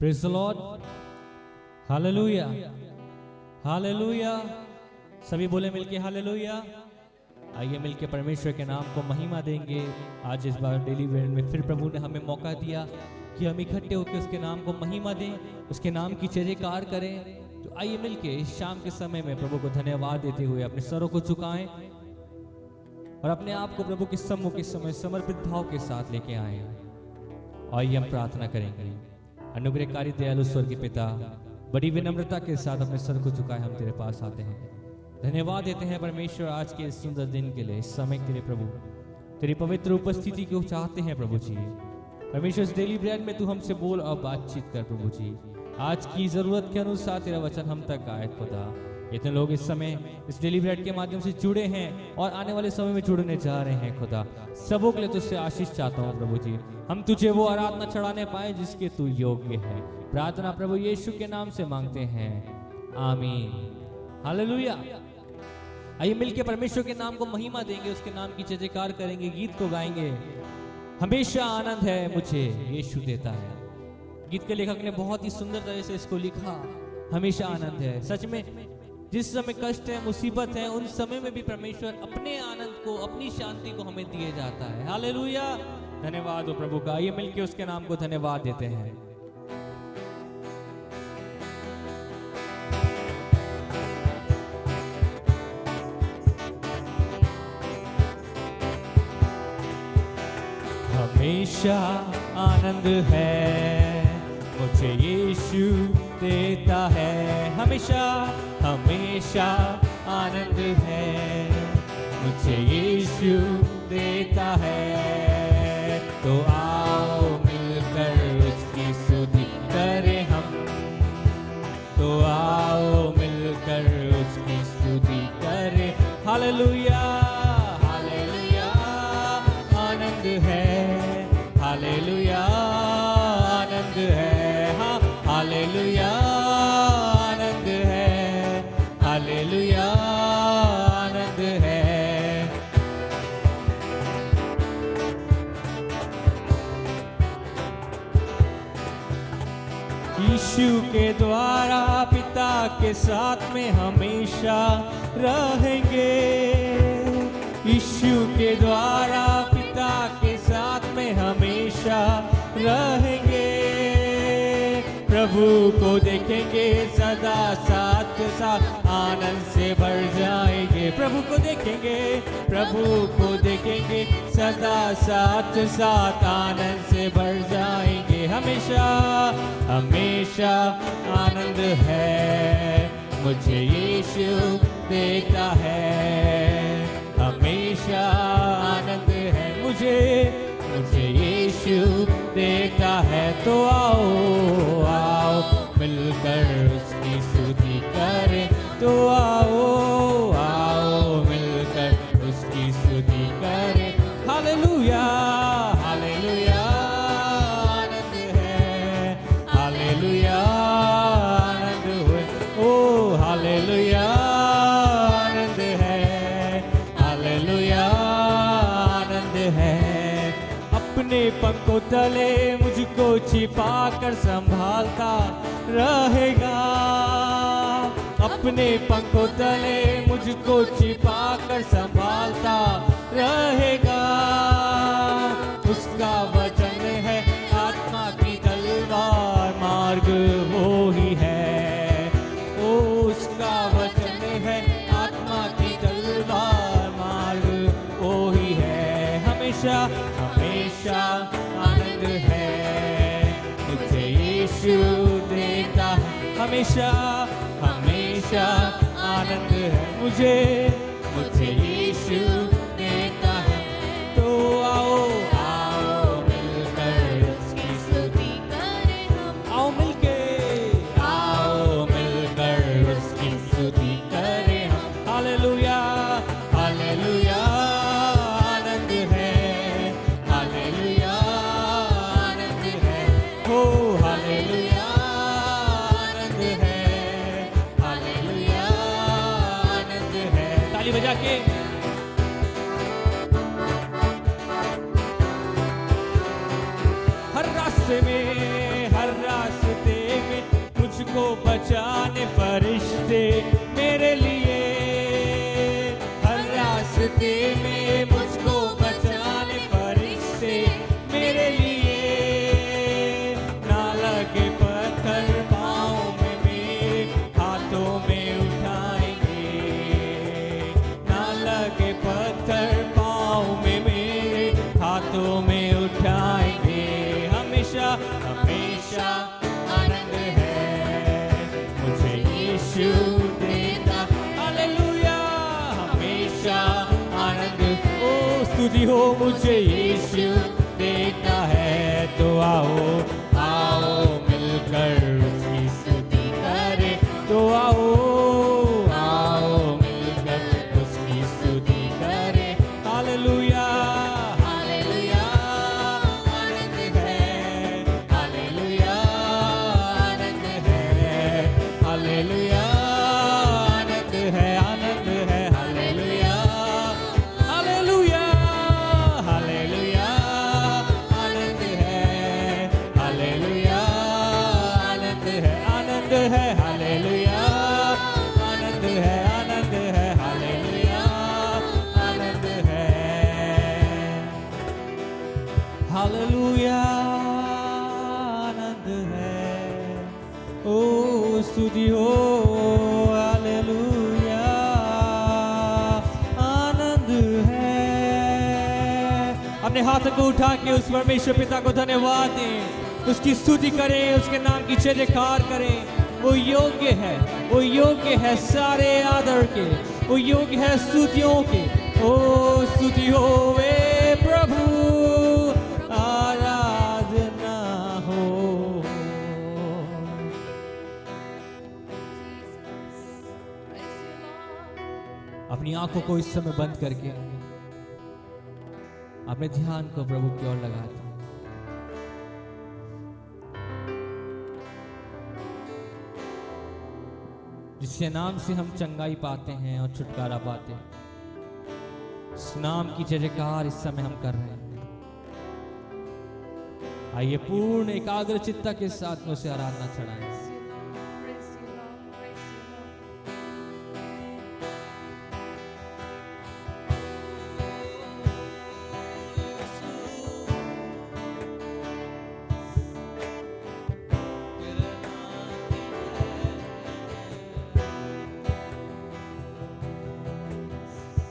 Praise the Lord, hallelujah, hallelujah. सभी बोले मिलके हालेलुया। आइए मिलके परमेश्वर के नाम को महिमा देंगे। आज इस बार डेली वेयर में फिर प्रभु ने हमें मौका दिया कि हम इकट्ठे होकर उसके नाम को महिमा दें, उसके नाम की जयकार करें। तो आइए मिलके इस शाम के समय में प्रभु को धन्यवाद देते हुए अपने सरों को झुकाएं और अपने आप को प्रभु के सम्मुख के समय समर्पित भाव के साथ लेके आए। आइए हम प्रार्थना करेंगे। अनुग्रहकारी दयालु स्वर्गीय पिता, बड़ी विनम्रता के साथ अपने सर को झुकाए हम तेरे पास आते हैं। धन्यवाद देते हैं परमेश्वर आज के इस सुंदर दिन के लिए, इस समय के लिए। प्रभु तेरी पवित्र उपस्थिति को चाहते हैं प्रभु जी। परमेश्वर इस डेली ब्रेड में तू हमसे बोल और बातचीत कर प्रभु जी। आज की जरूरत के अनुसार तेरा वचन हम तक आए खुदा। इतने लोग इस समय इस डेली ब्रेड के माध्यम से जुड़े हैं और आने वाले समय में जुड़ने जा रहे हैं खुदा। सबों के लिए तुझसे आशीष चाहता हूँ प्रभु जी। हम तुझे वो आराधना चढ़ाने पाए जिसके तू योग्य है। प्रार्थना प्रभु यीशु के नाम से मांगते हैं, आमीन, हालेलुया। आइए मिलके परमेश्वर के नाम को महिमा देंगे, उसके नाम की जय जयकार करेंगे, गीत को गाएंगे। हमेशा आनंद है मुझे यीशु देता है। गीत के लेखक ने बहुत ही सुंदर तरह से इसको लिखा। हमेशा आनंद है। सच में जिस समय कष्ट है, मुसीबत है, उन समय में भी परमेश्वर अपने आनंद को, अपनी शांति को हमें दिए जाता है। हालेलुया, धन्यवाद हो प्रभु का। आइए मिलके उसके नाम को धन्यवाद देते हैं। हमेशा आनंद है मुझे यीशु देता है। हमेशा हमेशा आनंद है मुझे यीशु देता है। तो आओ मिलकर उसकी स्तुति करें हम। तो आओ मिलकर उसकी स्तुति करें। हालेलुया, हालेलुया, आनंद है। हालेलुया, आनंद है। हाँ, हालेलुया, आनंद है। हालेलुया, आनंद है। यीशु के द्वारा पिता के साथ में हमेशा रहेंगे। यीशु के द्वारा पिता के साथ में हमेशा रहेंगे। प्रभु को देखेंगे सदा साथ साथ आनंद से भर जाएंगे। प्रभु को देखेंगे, प्रभु को देखेंगे सदा साथ साथ आनंद से भर जाएंगे। हमेशा हमेशा आनंद है मुझे यीशु देता है। हमेशा आनंद है मुझे यीशु देता है। तो आओ आओ मिलकर उसकी स्तुति करें। तो आओ आओ मिलकर उसकी स्तुति करें। हालेलुया, हालेलुया, आनंद है। हालेलुया, आनंद है। ओ हालेलुया, आनंद है। हालेलुया, आनंद है। अपने पंखों तले मुझको छिपा कर संभालता रहेगा। अपने पंखों तले मुझको छिपा कर संभालता रहेगा। उसका वचन है आत्मा की तलवार, मार्ग वो ही है। ओ उसका वचन है आत्मा की तलवार, मार्ग वो ही है। हमेशा हमेशा आनंद है मुझे यीशु देता है। हमेशा हमेशा आनंद है मुझे यीशु देता है। तो आओ आओ मिलकर उसकी स्तुति करें हम। आओ मिलके, आओ मिलकर उसकी स्तुति करें हम। हालेलुया, हालेलुया, आनंद है। हालेलुया, आनंद है। हो हालेलुया, आनंद है। हालेलुया, आनंद है। ताली बजा के हर रास्ते में, हर रास्ते मुझको बचाने फरिश्ते मेरे लिए, हर रास्ते में मुझको बचाने फरिश्ते मेरे लिए, ना लगे पत्थर पाँव में मेरे हाथों में उठाएंगे, ना लगे पत्थर पाँव में मेरे हाथों में उठाएंगे। हमेशा हमेशा आनंद है मुझे यीशु देता, हालेलुया, हमेशा आनंद, ओ स्तुति हो मुझे यीशु देता है। तो आओ आओ मिलकर उसकी स्तुति करें, तो आओ आओ मिलकर उसकी स्तुति करें। हालेलुया हालेलुया आनंद है, हालेलुया आनंद है, हालेलुया आनंद है, आनंद है, हालेलुया हालेलुया हालेलुया आनंद है, हालेलुया आनंद है, आनंद है, हालेलुया आनंद है, आनंद है, हालेलुया आनंद है, हालेलुया आनंद है। ओ स्तुति हो, हालेलुया आनंद है। अपने हाथ को उठा के उस परमेश्वर पिता को धन्यवाद दें, उसकी स्तुति करें, उसके नाम की जय जयकार करें। वो योग्य है, वो योग्य है सारे आदर के, वो योग्य है स्तुतियों के। ओ स्तुति हो वे प्रभु, आराधना हो। अपनी आंखों को इस समय बंद करके अपने ध्यान को प्रभु की ओर लगाते हैं। जिसके नाम से हम चंगाई पाते हैं और छुटकारा पाते हैं, उस नाम की जय जयकार इस समय हम कर रहे हैं। आइए पूर्ण एकाग्र चित्ता के साथ में उसे आराधना चढ़ाएं।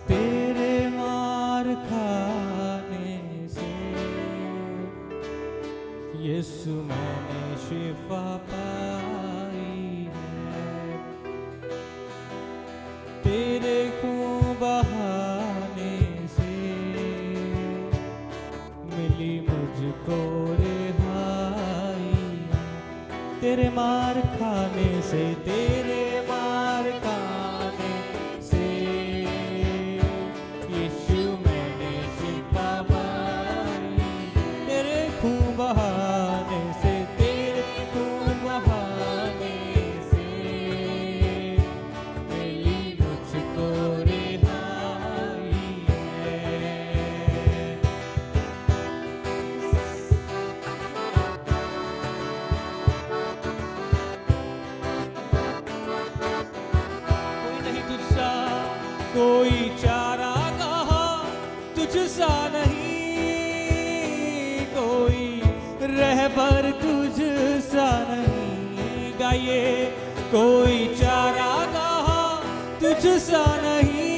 तेरे मार खाने से यीशु मैंने शिफा पाई है, तेरे खून बहाने से मिली मुझको रिहाई। तेरे मार खाने से, तेरे मार खाने से यीशु मैंने शिफा पाई। तेरे खून बहाने से, तेरे खून बहाने से मिली मुझको रिहाई है। कोई नहीं तुझसा, कोई चारा कहा तुझसा नहीं, कोई रहबर तुझसा नहीं। गाइए, कोई चारा कहा तुझसा नहीं,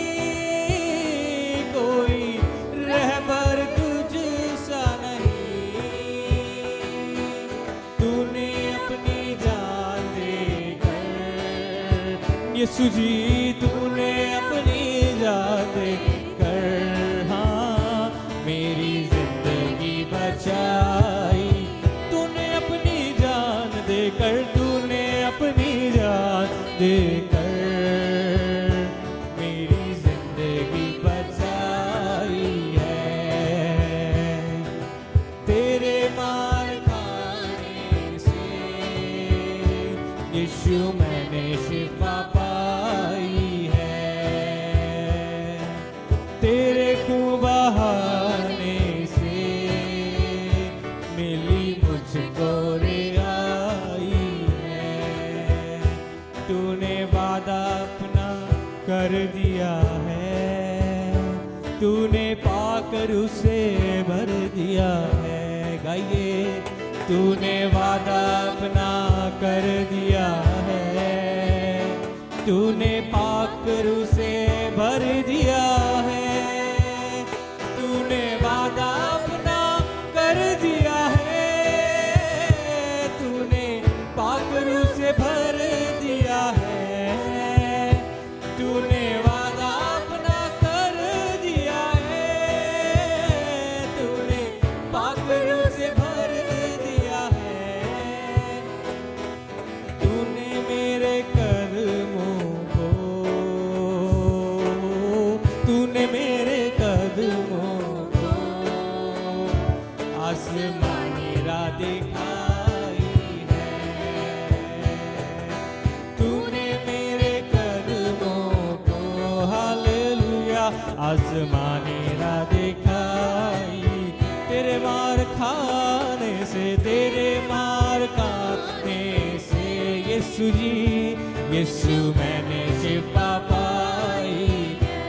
कोई रहबर तुझसा नहीं। तूने अपनी जान देकर, यीशु जी तूने अपनी जान देकर, हाँ मेरी जिंदगी बचाई। तूने अपनी जान देकर, तूने अपनी जान देकर मेरी जिंदगी बचाई है। तेरे मार खाने से यीशु मैंने शिफा पाई है। तूने वादा अपना कर दिया है, तूने पाकर उसे भर दिया है। गाइए, तूने वादा अपना कर दिया है, तूने पाकर उसे भर दिया है, तूने वादा अपना कर दिया है, तूने पाकर उसे भर दिया है, तूने वादा अपना कर दिया है, तूने पाकर उसे भर दिया है। तूने मेरे कदमों को, तूने मेरे कदमों को आसमानी राह दिखाई है, तूने मेरे कदमों को हालेलुया आसमानी राह दिखाई। तेरे मार खाने से, तेरे मार खाने से यीशु जी, यीशु मैंने शिफा पाई।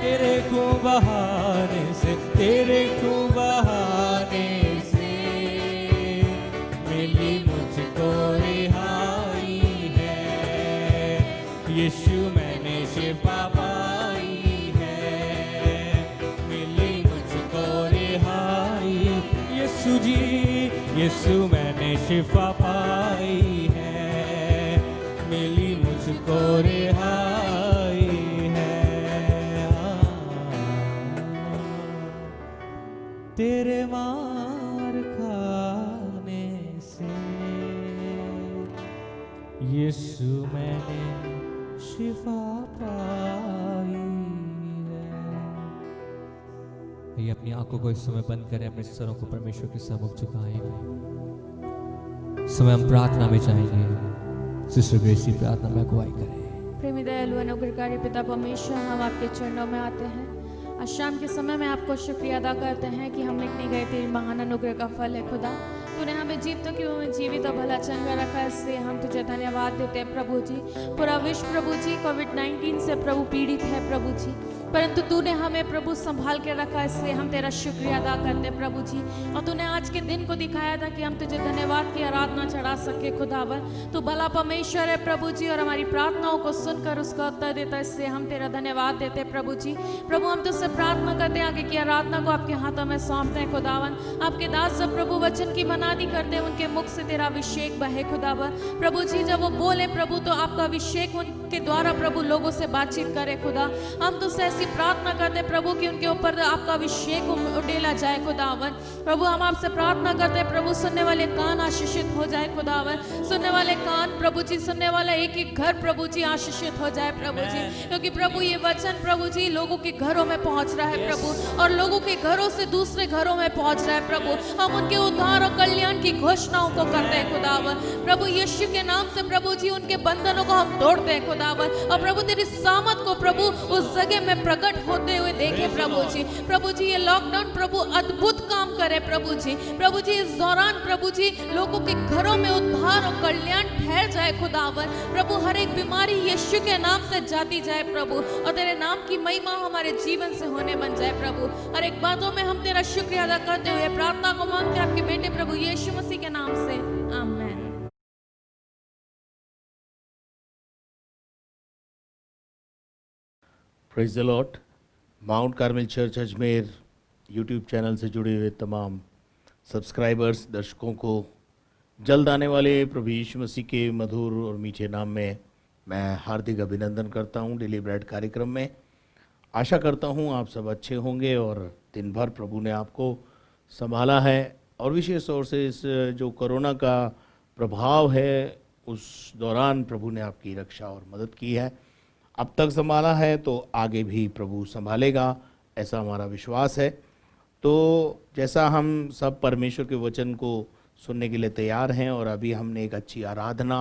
तेरे खून बहाने से, तेरे खून बहाने से मिली मुझको रिहाई है। यीशु मैंने शिफा पाई है, मिली मुझको रिहाई। यीशु जी, यीशु मैंने शिफा पाई है, मिली मुझको रिहाई है। तेरे मार खाने से यीशु मैंने शिफा पाई है। ये अपनी आंखों को इस समय बंद करें, अपने सरों को परमेश्वर के सम्मुख झुकाएं। इस समय हम प्रार्थना में जाएंगे। सिस्टर ग्रेसी प्रार्थना में अगुवाई करें। प्रेमी दयालु अनुग्रहकारी पिता परमेश्वर, हम आपके चरणों में आते हैं। आज शाम के समय में आपको शुक्रिया अदा करते हैं कि हम निकले गए तेरे महान अनुग्रह का फल है खुदा। तूने हमें जीवितों की में जीवित और भला चंगा रखा, इसलिए हम तुझे धन्यवाद देते हैं प्रभु जी। पूरा विश्व प्रभु जी कोविड-19 से प्रभु पीड़ित है प्रभु जी, परंतु तूने हमें प्रभु संभाल के रखा, इसलिए हम तेरा शुक्रिया अदा करते हैं प्रभु जी। और तूने आज के दिन को दिखाया था कि हम तुझे धन्यवाद की आराधना चढ़ा सके खुदावर। तू भला परमेश्वर है प्रभु जी, और हमारी प्रार्थनाओं को सुनकर उसका उत्तर देता, इसलिए हम तेरा धन्यवाद देते हैं प्रभु जी। प्रभु हम तुझसे प्रार्थना करते हैं, आगे की आराधना को आपके हाथों में सौंपते हैं खुदावन। आपके दास जब प्रभु वचन की मनानी करते हैं, उनके मुख से तेरा अभिषेक बहे खुदावन। प्रभु जी जब वो बोले प्रभु, तो आपका अभिषेक उनके द्वारा प्रभु लोगों से बातचीत करे खुदा। हम तुझसे ऐसी प्रार्थना करते प्रभु कि उनके ऊपर आपका अभिषेक उड़ेला जाए खुदावन। प्रभु हम आपसे प्रार्थना करते हैं प्रभु, सुनने वाले कान आशीषित हो जाए खुदावन। सुनने वाले कान प्रभु जी, सुनने वाला एक एक घर प्रभु जी आशीषित हो जाए प्रभु जी, क्योंकि प्रभु ये वचन प्रभु जी लोगों के घरों में पहुंच रहा है प्रभु, और लोगों के घरों से दूसरे घरों में पहुंच रहा है प्रभु। हम उनके उद्धार और कल्याण की घोषणाओं को करते हैं खुदावन। प्रभु यीशु के नाम से प्रभु जी उनके बंधनों को हम तोड़ते हैं खुदावन, और प्रभु तेरी सामत को प्रभु उस जगह में प्रकट होते हुए देखे प्रभु जी। प्रभु जी ये लॉकडाउन प्रभु अद्भुत काम करे प्रभु जी। प्रभु जी इस दौरान प्रभु जी लोगों के घरों में उद्धार और कल्याण ठहर जाए खुदावन। प्रभु हर एक बीमारी यीशु के नाम से जाती जाए प्रभु, और तेरे नाम की महिमा हमारे जीवन से होने बन जाए प्रभु। हर एक बातों में हम तेरा शुक्रिया अदा करते हुए प्रार्थना को मांगते आपके बेटे प्रभु यीशु मसीह के नाम से, आमीन। Praise the Lord. Mount Carmel church Ajmer YouTube channel से जुड़े हुए तमाम सब्सक्राइबर्स, दर्शकों को जल्द आने वाले प्रभु यीशु मसीह के मधुर और मीठे नाम में मैं हार्दिक अभिनंदन करता हूं। डेली ब्रेड कार्यक्रम में आशा करता हूं आप सब अच्छे होंगे और दिन भर प्रभु ने आपको संभाला है, और विशेष तौर से इस जो कोरोना का प्रभाव है उस दौरान प्रभु ने आपकी रक्षा और मदद की है। अब तक संभाला है तो आगे भी प्रभु संभालेगा, ऐसा हमारा विश्वास है। तो जैसा हम सब परमेश्वर के वचन को सुनने के लिए तैयार हैं, और अभी हमने एक अच्छी आराधना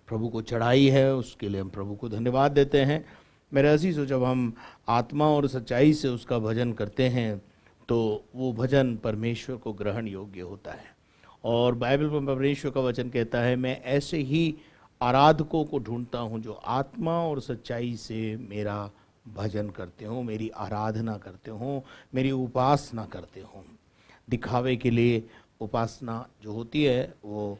प्रभु को चढ़ाई है, उसके लिए हम प्रभु को धन्यवाद देते हैं। मेरे अजीज़ों, जब हम आत्मा और सच्चाई से उसका भजन करते हैं तो वो भजन परमेश्वर को ग्रहण योग्य होता है। और बाइबल में परमेश्वर का वचन कहता है, मैं ऐसे ही आराधकों को ढूंढता हूँ जो आत्मा और सच्चाई से मेरा भजन करते हो, मेरी आराधना करते हो, मेरी उपासना करते हो। दिखावे के लिए उपासना जो होती है वो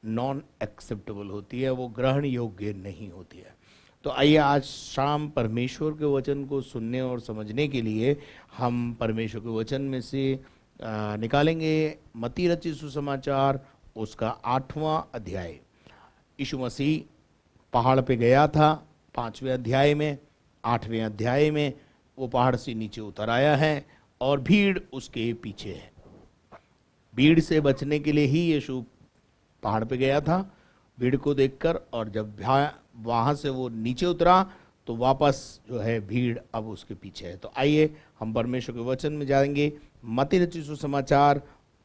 नॉन एक्सेप्टेबल होती है, वो ग्रहण योग्य नहीं होती है। तो आइए आज शाम परमेश्वर के वचन को सुनने और समझने के लिए हम परमेश्वर के वचन में से निकालेंगे मत्ती रचित सुसमाचार उसका 8वां अध्याय। यीशु मसीह पहाड़ पे गया था 5वें अध्याय में, 8वें अध्याय में वो पहाड़ से नीचे उतर आया है और भीड़ उसके पीछे है। भीड़ से बचने के लिए ही यीशु पहाड़ पे गया था भीड़ को देखकर, और जब वहाँ से वो नीचे उतरा तो वापस जो है भीड़ अब उसके पीछे है। तो आइए हम परमेश्वर के वचन में जाएंगे। मत्ती रचित सुसमाचार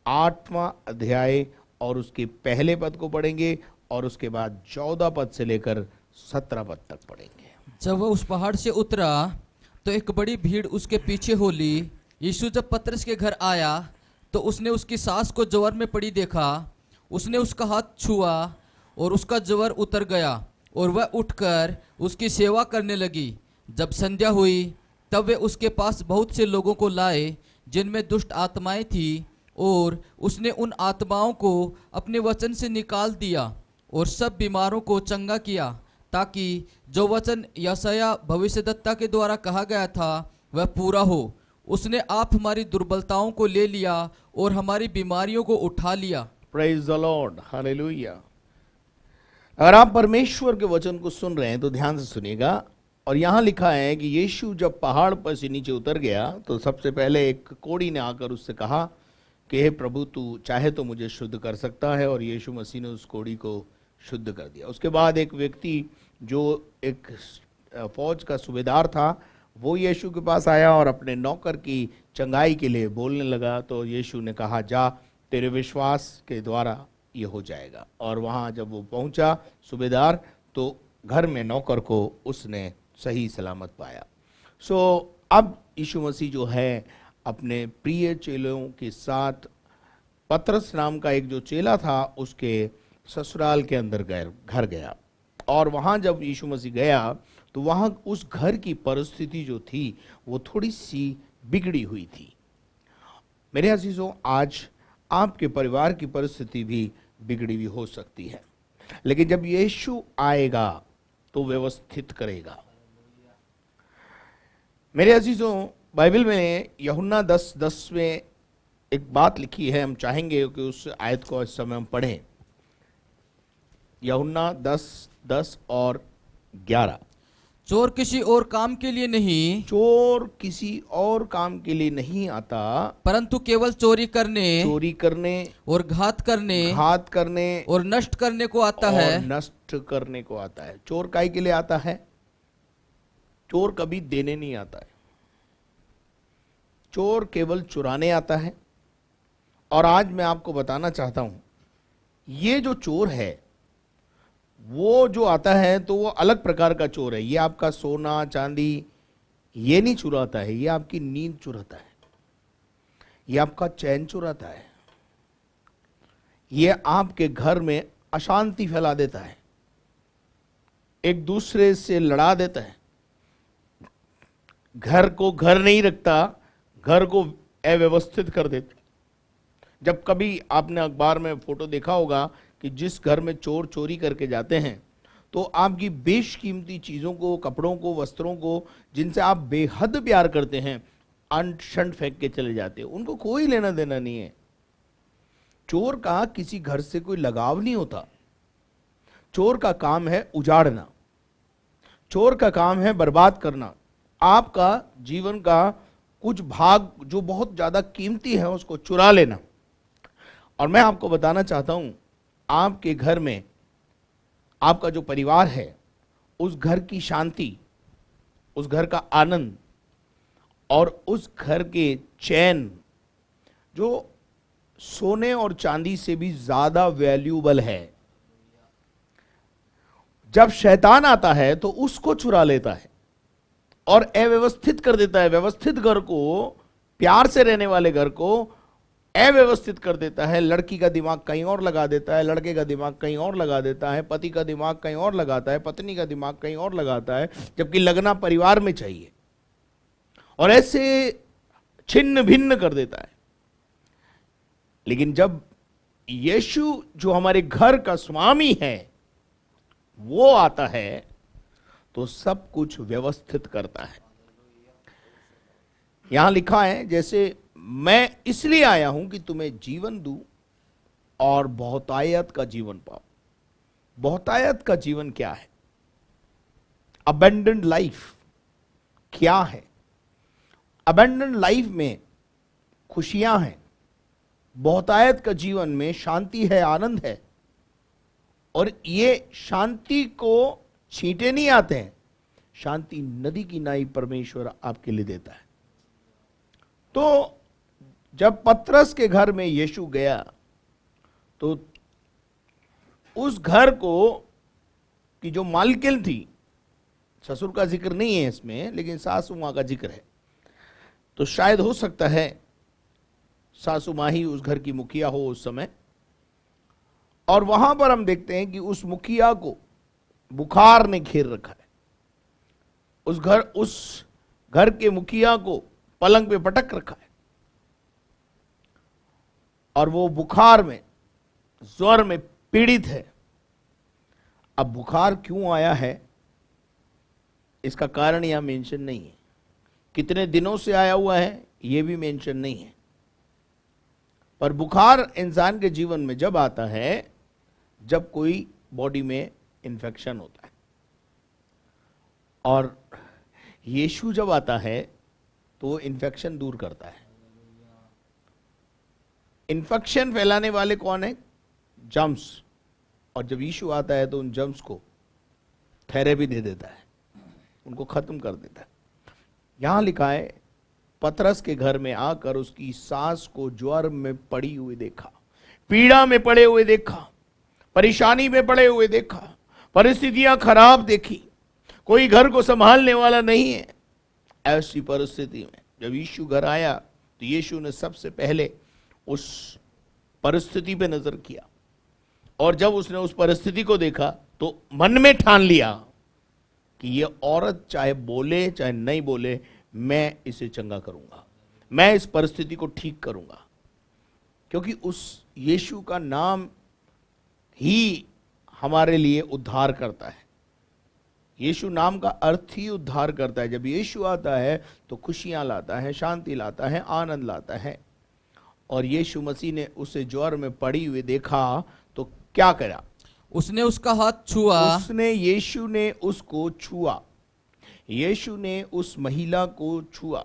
8वां अध्याय और उसके पहले पद को पढ़ेंगे और उसके बाद 14 पद से लेकर 17 पद तक पढ़ेंगे। जब वह उस पहाड़ से उतरा तो एक बड़ी भीड़ उसके पीछे हो ली। यीशु जब पतरस के घर आया तो उसने उसकी सास को ज्वर में पड़ी देखा। उसने उसका हाथ छुआ और उसका ज्वर उतर गया और वह उठकर उसकी सेवा करने लगी। जब संध्या हुई तब वे उसके पास बहुत से लोगों को लाए जिनमें दुष्ट आत्माएं थी, और उसने उन आत्माओं को अपने वचन से निकाल दिया और सब बीमारों को चंगा किया, ताकि जो वचन यशायाह भविष्यद्वक्ता के द्वारा कहा गया था वह पूरा हो। उसने आप हमारी दुर्बलताओं को ले लिया और हमारी बीमारियों को उठा लिया। Praise the Lord, hallelujah. अगर आप परमेश्वर के वचन को सुन रहे हैं तो ध्यान से सुनिएगा। और यहाँ लिखा है कि यीशु जब पहाड़ पर से नीचे उतर गया तो सबसे पहले एक कोढ़ी ने आकर उससे कहा कि हे प्रभु, तू चाहे तो मुझे शुद्ध कर सकता है, और यीशु मसीह ने उस कोढ़ी को शुद्ध कर दिया। उसके बाद एक व्यक्ति जो एक फौज का सूबेदार था वो यीशु के पास आया और अपने नौकर की चंगाई के लिए बोलने लगा। तो यीशु ने कहा, जा, तेरे विश्वास के द्वारा ये हो जाएगा। और वहाँ जब वो पहुँचा सूबेदार, तो घर में नौकर को उसने सही सलामत पाया। अब यीशु मसीह जो है अपने प्रिय चेलों के साथ पतरस नाम का एक जो चेला था उसके ससुराल के अंदर घर गया। और वहाँ जब यीशु मसीह गया तो वहाँ उस घर की परिस्थिति जो थी वो थोड़ी सी बिगड़ी हुई थी। मेरे अजीजों, आज आपके परिवार की परिस्थिति भी बिगड़ी हुई हो सकती है, लेकिन जब यीशु आएगा तो व्यवस्थित करेगा। मेरे अजीजों, बाइबल में यूहन्ना 10:10 में एक बात लिखी है, हम चाहेंगे कि उस आयत को इस समय हम पढ़ें। यूहन्ना 10:10 और 11। चोर किसी और काम के लिए नहीं, चोर किसी और काम के लिए नहीं आता, परंतु केवल चोरी करने और घात करने और नष्ट करने को आता और है। नष्ट करने को आता है। चोर काहे के लिए आता है? चोर कभी देने नहीं आता है, चोर केवल चुराने आता है। और आज मैं आपको बताना चाहता हूं, ये जो चोर है वो जो आता है तो वो अलग प्रकार का चोर है। ये आपका सोना चांदी ये नहीं चुराता है, ये आपकी नींद चुराता है, ये आपका चैन चुराता है, ये आपके घर में अशांति फैला देता है, एक दूसरे से लड़ा देता है, घर को घर नहीं रखता, घर को अव्यवस्थित कर देता। जब कभी आपने अखबार में फोटो देखा होगा कि जिस घर में चोर चोरी करके जाते हैं तो आपकी बेशकीमती चीज़ों को, कपड़ों को, वस्त्रों को, जिनसे आप बेहद प्यार करते हैं, अनशन फेंक के चले जाते हैं। उनको कोई लेना देना नहीं है। चोर का किसी घर से कोई लगाव नहीं होता। चोर का काम है उजाड़ना, चोर का काम है बर्बाद करना, आपका जीवन का कुछ भाग जो बहुत ज़्यादा कीमती है उसको चुरा लेना। और मैं आपको बताना चाहता हूं, आपके घर में आपका जो परिवार है, उस घर की शांति, उस घर का आनंद और उस घर के चैन जो सोने और चांदी से भी ज्यादा वैल्यूबल है, जब शैतान आता है तो उसको चुरा लेता है और अव्यवस्थित कर देता है। व्यवस्थित घर को, प्यार से रहने वाले घर को अव्यवस्थित कर देता है। लड़की का दिमाग कहीं और लगा देता है, लड़के का दिमाग कहीं और लगा देता है, पति का दिमाग कहीं और लगाता है, पत्नी का दिमाग कहीं और लगाता है, जबकि लगना परिवार में चाहिए, और ऐसे छिन्न भिन्न कर देता है। लेकिन जब यीशु जो हमारे घर का स्वामी है वो आता है तो सब कुछ व्यवस्थित करता है। यहां लिखा है, जैसे मैं इसलिए आया हूं कि तुम्हें जीवन दूं और बहुतायत का जीवन पाओ। बहुतायत का जीवन क्या है? अबेंडेंट लाइफ क्या है? अबेंडेंट लाइफ में खुशियां हैं, बहुतायत का जीवन में शांति है, आनंद है, और ये शांति को छींटे नहीं आते हैं। शांति नदी की नाई परमेश्वर आपके लिए देता है। तो जब पतरस के घर में यीशु गया तो उस घर को की जो मालकिन थी, ससुर का जिक्र नहीं है इसमें, लेकिन सासू मां का जिक्र है, तो शायद हो सकता है सासू मां ही उस घर की मुखिया हो उस समय। और वहां पर हम देखते हैं कि उस मुखिया को बुखार ने घेर रखा है। उस घर के मुखिया को पलंग पे पटक रखा है, और वो बुखार में, ज्वर में पीड़ित है। अब बुखार क्यों आया है इसका कारण यहां मेंशन नहीं है, कितने दिनों से आया हुआ है यह भी मेंशन नहीं है। पर बुखार इंसान के जीवन में जब आता है जब कोई बॉडी में इन्फेक्शन होता है, और यीशु जब आता है तो वो इन्फेक्शन दूर करता है। इन्फेक्शन फैलाने वाले कौन है? जर्म्स। और जब यीशु आता है तो उन जर्म्स को थेरेपी दे देता है, उनको खत्म कर देता है। यहां लिखा है, पतरस के घर में आकर उसकी सास को ज्वर में पड़ी हुई देखा, पीड़ा में पड़े हुए देखा, परेशानी में पड़े हुए देखा, परिस्थितियां खराब देखी, कोई घर को संभालने वाला नहीं है। ऐसी परिस्थिति में जब यीशु घर आया तो यीशु ने सबसे पहले उस परिस्थिति पे नजर किया, और जब उसने उस परिस्थिति को देखा तो मन में ठान लिया कि ये औरत चाहे बोले चाहे नहीं बोले, मैं इसे चंगा करूंगा, मैं इस परिस्थिति को ठीक करूंगा। क्योंकि उस यीशु का नाम ही हमारे लिए उद्धार करता है। यीशु नाम का अर्थ ही उद्धार करता है। जब यीशु आता है तो खुशियां लाता है, शांति लाता है, आनंद लाता है। और यीशु मसीह ने उसे ज्वर में पड़ी हुई देखा तो क्या करा? उसने उसका हाथ छुआ। यीशु ने उसको छुआ, यीशु ने उस महिला को छुआ,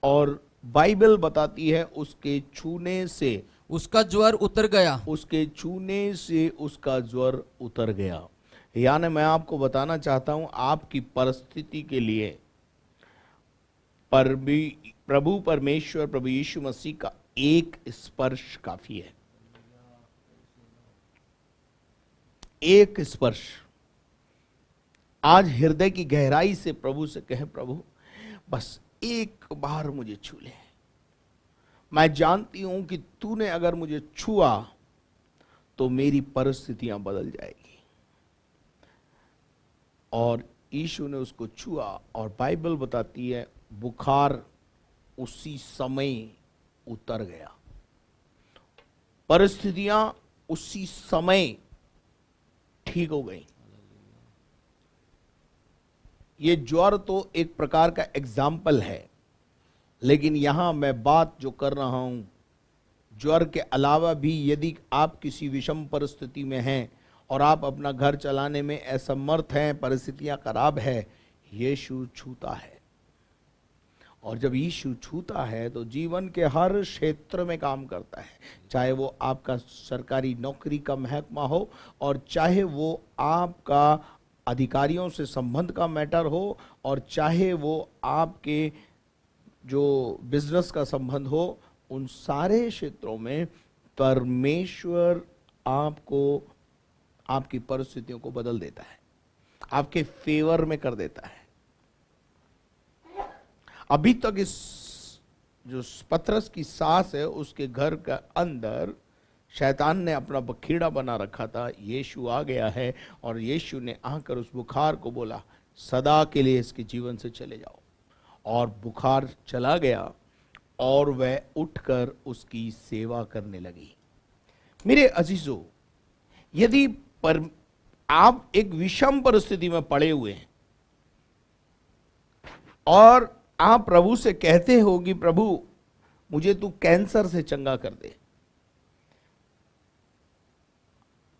और बाइबल बताती है उसके छूने से उसका ज्वर उतर गया। उसके छूने से उसका ज्वर उतर गया। यानी मैं आपको बताना चाहता हूं, आपकी परिस्थिति के लिए प्रभु परमेश्वर, प्रभु यीशु मसीह का एक स्पर्श काफी है। एक स्पर्श। आज हृदय की गहराई से प्रभु से कहें, प्रभु बस एक बार मुझे छू ले। मैं जानती हूं कि तूने अगर मुझे छुआ तो मेरी परिस्थितियां बदल जाएगी। और यीशु ने उसको छुआ, और बाइबल बताती है बुखार उसी समय उतर गया, परिस्थितियां उसी समय ठीक हो गई। ये ज्वर तो एक प्रकार का एग्जाम्पल है, लेकिन यहां मैं बात जो कर रहा हूं, ज्वर के अलावा भी यदि आप किसी विषम परिस्थिति में हैं और आप अपना घर चलाने में असमर्थ हैं, परिस्थितियां खराब है, यीशु छूता है। और जब यीशु छूता है तो जीवन के हर क्षेत्र में काम करता है, चाहे वो आपका सरकारी नौकरी का महकमा हो, और चाहे वो आपका अधिकारियों से संबंध का मैटर हो, और चाहे वो आपके जो बिजनेस का संबंध हो, उन सारे क्षेत्रों में परमेश्वर आपको, आपकी परिस्थितियों को बदल देता है, आपके फेवर में कर देता है। अभी तक इस जो पतरस की सास है उसके घर का अंदर शैतान ने अपना बखेड़ा बना रखा था। यीशु आ गया है और यीशु ने आकर उस बुखार को बोला सदा के लिए इसके जीवन से चले जाओ, और बुखार चला गया और वह उठकर उसकी सेवा करने लगी। मेरे अजीजों, यदि आप एक विषम परिस्थिति में पड़े हुए हैं और आप प्रभु से कहते हो कि प्रभु मुझे तू कैंसर से चंगा कर दे,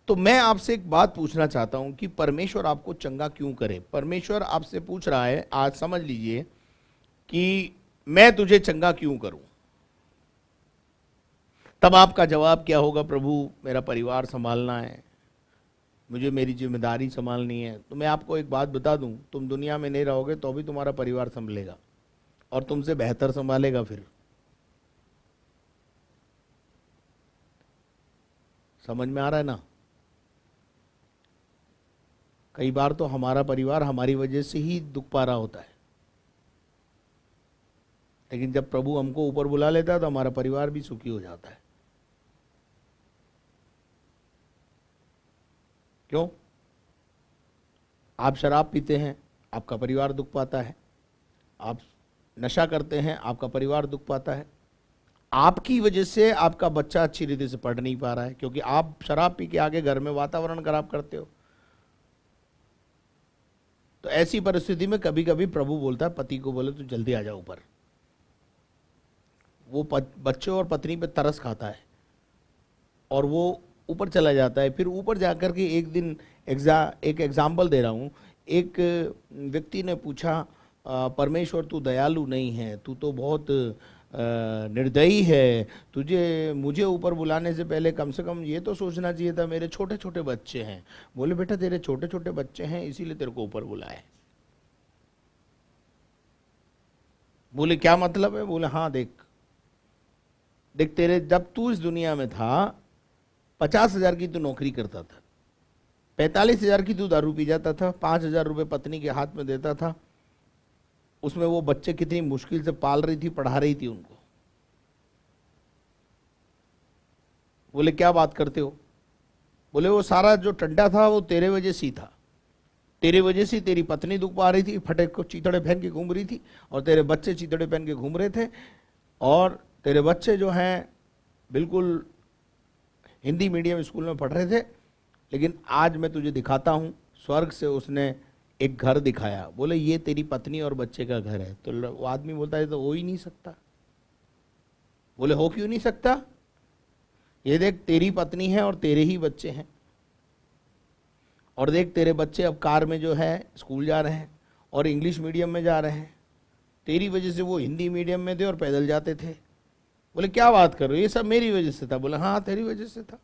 तो मैं आपसे एक बात पूछना चाहता हूं कि परमेश्वर आपको चंगा क्यों करे। परमेश्वर आपसे पूछ रहा है, आज समझ लीजिए कि मैं तुझे चंगा क्यों करूं। तब आपका जवाब क्या होगा? प्रभु मेरा परिवार संभालना है, मुझे मेरी जिम्मेदारी संभालनी है। तो मैं आपको एक बात बता दूं, तुम दुनिया में नहीं रहोगे तो भी तुम्हारा परिवार संभलेगा और तुमसे बेहतर संभालेगा। फिर समझ में आ रहा है ना? कई बार तो हमारा परिवार हमारी वजह से ही दुख पा रहा होता है, लेकिन जब प्रभु हमको ऊपर बुला लेता है तो हमारा परिवार भी सुखी हो जाता है। क्यों? आप शराब पीते हैं, आपका परिवार दुख पाता है। आप नशा करते हैं, आपका परिवार दुख पाता है। आपकी वजह से आपका बच्चा अच्छी रीति से पढ़ नहीं पा रहा है, क्योंकि आप शराब पी के आगे घर में वातावरण खराब करते हो। तो ऐसी परिस्थिति में कभी कभी प्रभु बोलता है, पति को बोले तो जल्दी आ जाओ ऊपर। वो बच्चों और पत्नी पे तरस खाता है और वो ऊपर चला जाता है। फिर ऊपर जाकर के एक दिन एक एग्जाम्पल दे रहा हूँ। एक व्यक्ति ने पूछा, परमेश्वर तू दयालु नहीं है, तू तो बहुत निर्दयी है, मुझे ऊपर बुलाने से पहले कम से कम ये तो सोचना चाहिए था मेरे छोटे छोटे बच्चे हैं। बोले बेटा तेरे छोटे छोटे बच्चे हैं इसीलिए तेरे को ऊपर बुलाए। बोले क्या मतलब है? बोले हाँ देख तेरे जब तू इस दुनिया में था 50,000 की तू नौकरी करता था, 45,000 की तू दारू पी जाता था, 5,000 रुपये पत्नी के हाथ में देता था। उसमें वो बच्चे कितनी मुश्किल से पाल रही थी, पढ़ा रही थी उनको। बोले क्या बात करते हो? बोले वो सारा जो टंडा था वो तेरे वजह से ही था। तेरे वजह से तेरी पत्नी दुख पा रही थी, फटे को चीतड़े पहन के घूम रही थी, और तेरे बच्चे चीतड़े पहन के घूम रहे थे, और तेरे बच्चे जो हैं बिल्कुल हिंदी मीडियम स्कूल में पढ़ रहे थे। लेकिन आज मैं तुझे दिखाता हूँ, स्वर्ग से उसने एक घर दिखाया। बोले ये तेरी पत्नी और बच्चे का घर है। तो वो आदमी बोलता है तो हो ही नहीं सकता। बोले हो क्यों नहीं सकता? ये देख तेरी पत्नी है और तेरे ही बच्चे हैं, और देख तेरे बच्चे अब कार में जो है स्कूल जा रहे हैं और इंग्लिश मीडियम में जा रहे हैं। तेरी वजह से वो हिंदी मीडियम में थे और पैदल जाते थे। बोले क्या बात कर रहे हो? ये सब मेरी वजह से था। बोले हाँ तेरी वजह से था।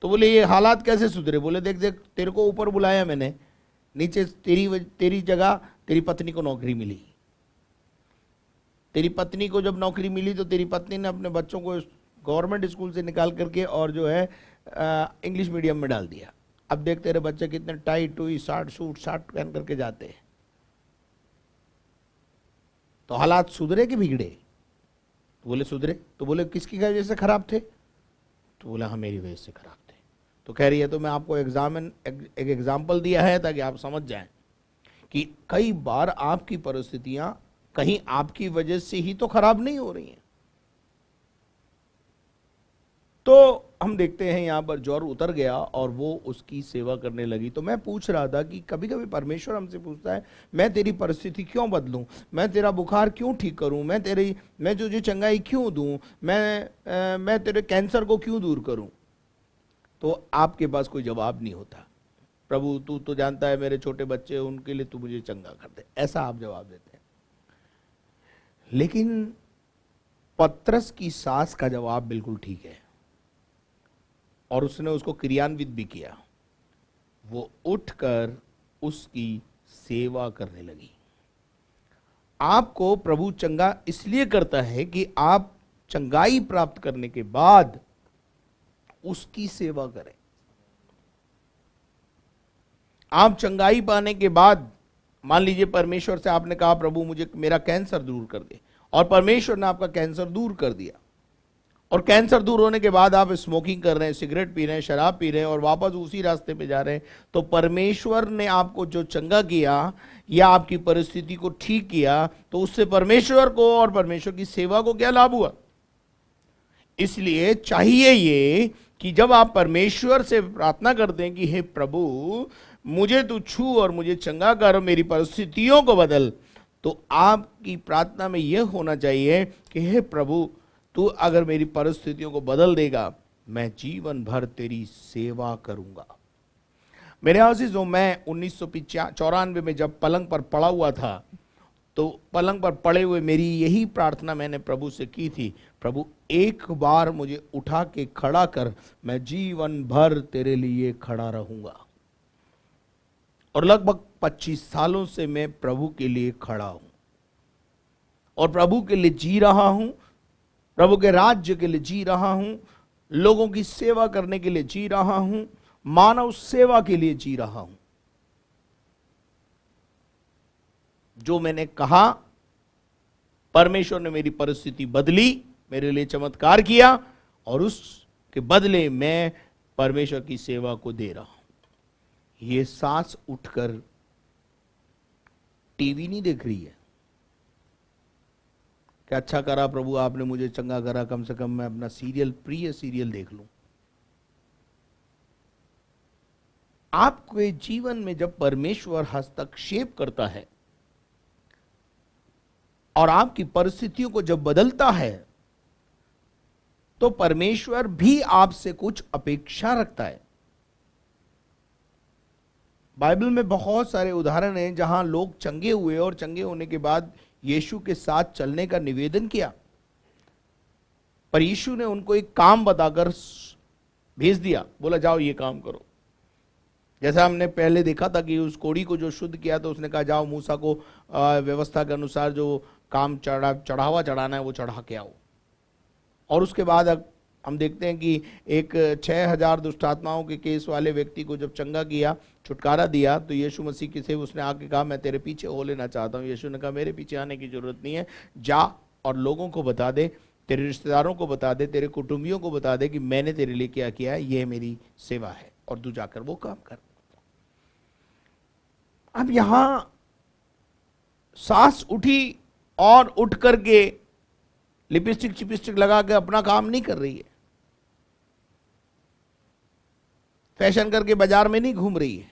तो बोले ये हालात कैसे सुधरे? बोले देख तेरे को ऊपर बुलाया मैंने, नीचे तेरी जगह तेरी पत्नी को नौकरी मिली। तेरी पत्नी को जब नौकरी मिली तो तेरी पत्नी ने अपने बच्चों को गवर्नमेंट स्कूल से निकाल करके और जो है इंग्लिश मीडियम में डाल दिया। अब देख तेरे बच्चे कितने टाई टुई सूट साट पहन करके जाते हैं। तो हालात सुधरे कि बिगड़े? बोले सुधरे। तो बोले किसकी वजह से खराब थे? तो बोला हाँ मेरी वजह से खराब थे। तो कह रही है तो मैं आपको एक एग्जाम्पल दिया है ताकि आप समझ जाएं कि कई बार आपकी परिस्थितियां कहीं आपकी वजह से ही तो खराब नहीं हो रही हैं। तो हम देखते हैं यहाँ पर ज्वर उतर गया और वो उसकी सेवा करने लगी। तो मैं पूछ रहा था कि कभी कभी परमेश्वर हमसे पूछता है, मैं तेरी परिस्थिति क्यों बदलूं, मैं तेरा बुखार क्यों ठीक करूं, मैं तुझे चंगाई क्यों दूं, मैं तेरे कैंसर को क्यों दूर करूं? तो आपके पास कोई जवाब नहीं होता। प्रभु तू तो जानता है मेरे छोटे बच्चे, उनके लिए तू मुझे चंगा कर दे, ऐसा आप जवाब देते हैं। लेकिन पतरस की सास का जवाब बिल्कुल ठीक है और उसने उसको क्रियान्वित भी किया। वो उठकर उसकी सेवा करने लगी। आपको प्रभु चंगा इसलिए करता है कि आप चंगाई प्राप्त करने के बाद उसकी सेवा करें। आप चंगाई पाने के बाद, मान लीजिए परमेश्वर से आपने कहा प्रभु मुझे मेरा कैंसर दूर कर दे, और परमेश्वर ने आपका कैंसर दूर कर दिया, और कैंसर दूर होने के बाद आप स्मोकिंग कर रहे हैं, सिगरेट पी रहे हैं, शराब पी रहे हैं और वापस उसी रास्ते पे जा रहे हैं, तो परमेश्वर ने आपको जो चंगा किया या आपकी परिस्थिति को ठीक किया, तो उससे परमेश्वर को और परमेश्वर की सेवा को क्या लाभ हुआ? इसलिए चाहिए ये कि जब आप परमेश्वर से प्रार्थना करते हैं कि हे प्रभु मुझे तू छू और मुझे चंगा कर, मेरी परिस्थितियों को बदल, तो आपकी प्रार्थना में यह होना चाहिए कि हे प्रभु तू अगर मेरी परिस्थितियों को बदल देगा, मैं जीवन भर तेरी सेवा करूंगा। मेरे आज़ीज़ों, मैं 1994 में जब पलंग पर पड़ा हुआ था, तो पलंग पर पड़े हुए मेरी यही प्रार्थना मैंने प्रभु से की थी, प्रभु एक बार मुझे उठा के खड़ा कर, मैं जीवन भर तेरे लिए खड़ा रहूंगा। और लगभग 25 सालों से मैं प्रभु के लिए खड़ा हूं और प्रभु के लिए जी रहा हूं, प्रभु के राज्य के लिए जी रहा हूं, लोगों की सेवा करने के लिए जी रहा हूं, मानव सेवा के लिए जी रहा हूं। जो मैंने कहा, परमेश्वर ने मेरी परिस्थिति बदली, मेरे लिए चमत्कार किया, और उसके बदले मैं परमेश्वर की सेवा को दे रहा हूं। ये सांस उठकर टीवी नहीं देख रही है कि अच्छा करा प्रभु आपने मुझे चंगा करा, कम से कम मैं अपना सीरियल, प्रिय सीरियल देख लूं। आपके जीवन में जब परमेश्वर हस्तक्षेप करता है और आपकी परिस्थितियों को जब बदलता है, तो परमेश्वर भी आपसे कुछ अपेक्षा रखता है। बाइबल में बहुत सारे उदाहरण हैं जहां लोग चंगे हुए और चंगे होने के बाद यीशु के साथ चलने का निवेदन किया, पर यीशु ने उनको एक काम बताकर भेज दिया, बोला जाओ ये काम करो। जैसा हमने पहले देखा था कि उस कोढ़ी को जो शुद्ध किया तो उसने कहा जाओ मूसा को व्यवस्था के अनुसार जो काम चढ़ावा चढ़ाना है वो चढ़ा के आओ। और उसके बाद हम देखते हैं कि एक 6000 दुष्टात्माओं के केस वाले व्यक्ति को जब चंगा किया, छुटकारा दिया, तो यीशु मसीह के से उसने आके कहा मैं तेरे पीछे हो लेना चाहता हूँ। यीशु ने कहा मेरे पीछे आने की जरूरत नहीं है, जा और लोगों को बता दे, तेरे रिश्तेदारों को बता दे, तेरे कुटुंबियों को बता दे कि मैंने तेरे लिए क्या किया है, ये मेरी सेवा है, और तू जाकर वो काम कर। अब यहां सांस उठी और उठ करके लिपस्टिक चिपस्टिक लगा के अपना काम नहीं कर रही है, फैशन करके बाजार में नहीं घूम रही है,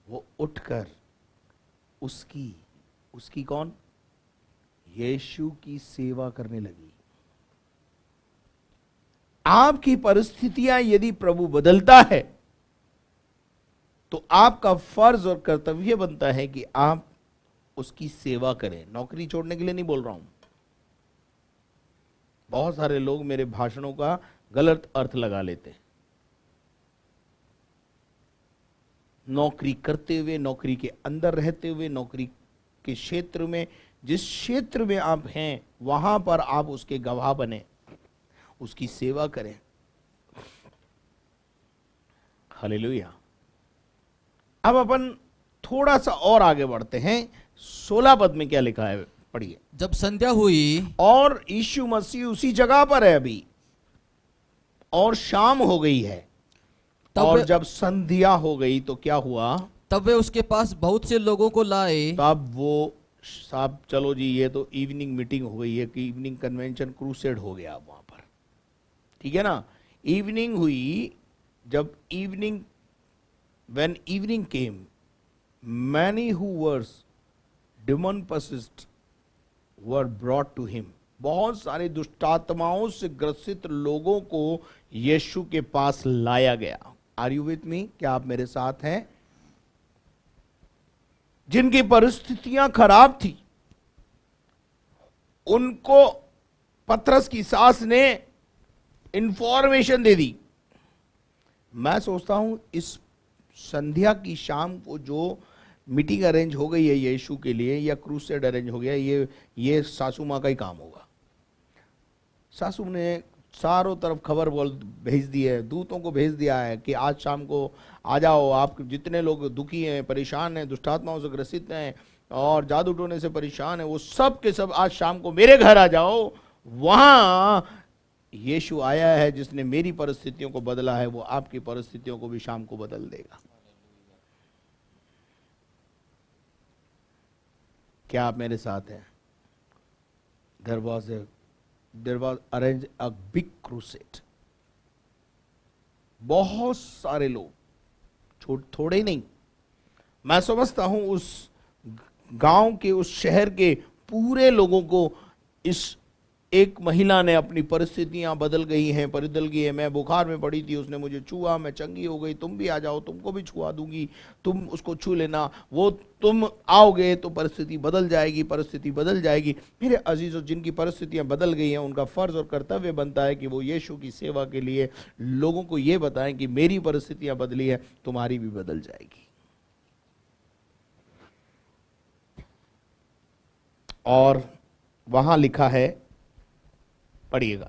वो उठकर उसकी कौन, यीशु की सेवा करने लगी। आपकी परिस्थितियां यदि प्रभु बदलता है तो आपका फर्ज और कर्तव्य बनता है कि आप उसकी सेवा करें। नौकरी छोड़ने के लिए नहीं बोल रहा हूं। बहुत सारे लोग मेरे भाषणों का गलत अर्थ लगा लेते हैं। नौकरी करते हुए, नौकरी के अंदर रहते हुए, नौकरी के क्षेत्र में, जिस क्षेत्र में आप हैं वहां पर आप उसके गवाह बने, उसकी सेवा करें। हालेलुया। अब अपन थोड़ा सा और आगे बढ़ते हैं। 16 पद में क्या लिखा है, पढ़िए। जब संध्या हुई और यीशु मसीह उसी जगह पर है अभी, और शाम हो गई है, और जब संध्या हो गई तो क्या हुआ, तब वे उसके पास बहुत से लोगों को लाए। तब वो साहब चलो जी ये तो इवनिंग मीटिंग हो गई है कि इवनिंग कन्वेंशन क्रूसेड हो गया वहां पर, ठीक है ना। इवनिंग हुई, जब evening, when evening came, many who were demon possessed were brought to him. बहुत सारे दुष्टात्माओं से ग्रसित लोगों को यीशु के पास लाया गया। Are you with me? क्या आप मेरे साथ हैं? जिनकी परिस्थितियां खराब थी, उनको पतरस की सास ने इंफॉर्मेशन दे दी। मैं सोचता हूं इस संध्या की शाम को जो मीटिंग अरेंज हो गई है यीशु के लिए, या क्रूसेड अरेंज हो गया, ये सासू माँ का ही काम होगा। सासू ने चारों तरफ खबर भेज दी है, दूतों को भेज दिया है कि आज शाम को आ जाओ, आप जितने लोग दुखी हैं, परेशान हैं, दुष्टात्माओं से ग्रसित हैं और जादू टोने से परेशान हैं, वो सब के सब आज शाम को मेरे घर आ जाओ। वहां यीशु आया है जिसने मेरी परिस्थितियों को बदला है, वो आपकी परिस्थितियों को भी शाम को बदल देगा। क्या आप मेरे साथ हैं? There was arranged a big crusade. बहुत सारे लोग, थोड़े नहीं, मैं समझता हूं उस गांव के, उस शहर के पूरे लोगों को इस एक महिला ने अपनी परिस्थितियां बदल गई हैं, बदल गई है। मैं बुखार में पड़ी थी, उसने मुझे छुआ, मैं चंगी हो गई, तुम भी आ जाओ, तुमको भी छुआ दूंगी, तुम उसको छू लेना, वो तुम आओगे तो परिस्थिति बदल जाएगी, परिस्थिति बदल जाएगी। मेरे अजीजों, जिनकी परिस्थितियां बदल गई हैं, उनका फर्ज और कर्तव्य बनता है कि वो यीशु की सेवा के लिए लोगों को ये बताएं कि मेरी परिस्थितियां बदली है, तुम्हारी भी बदल जाएगी। और वहां लिखा है, पढ़िएगा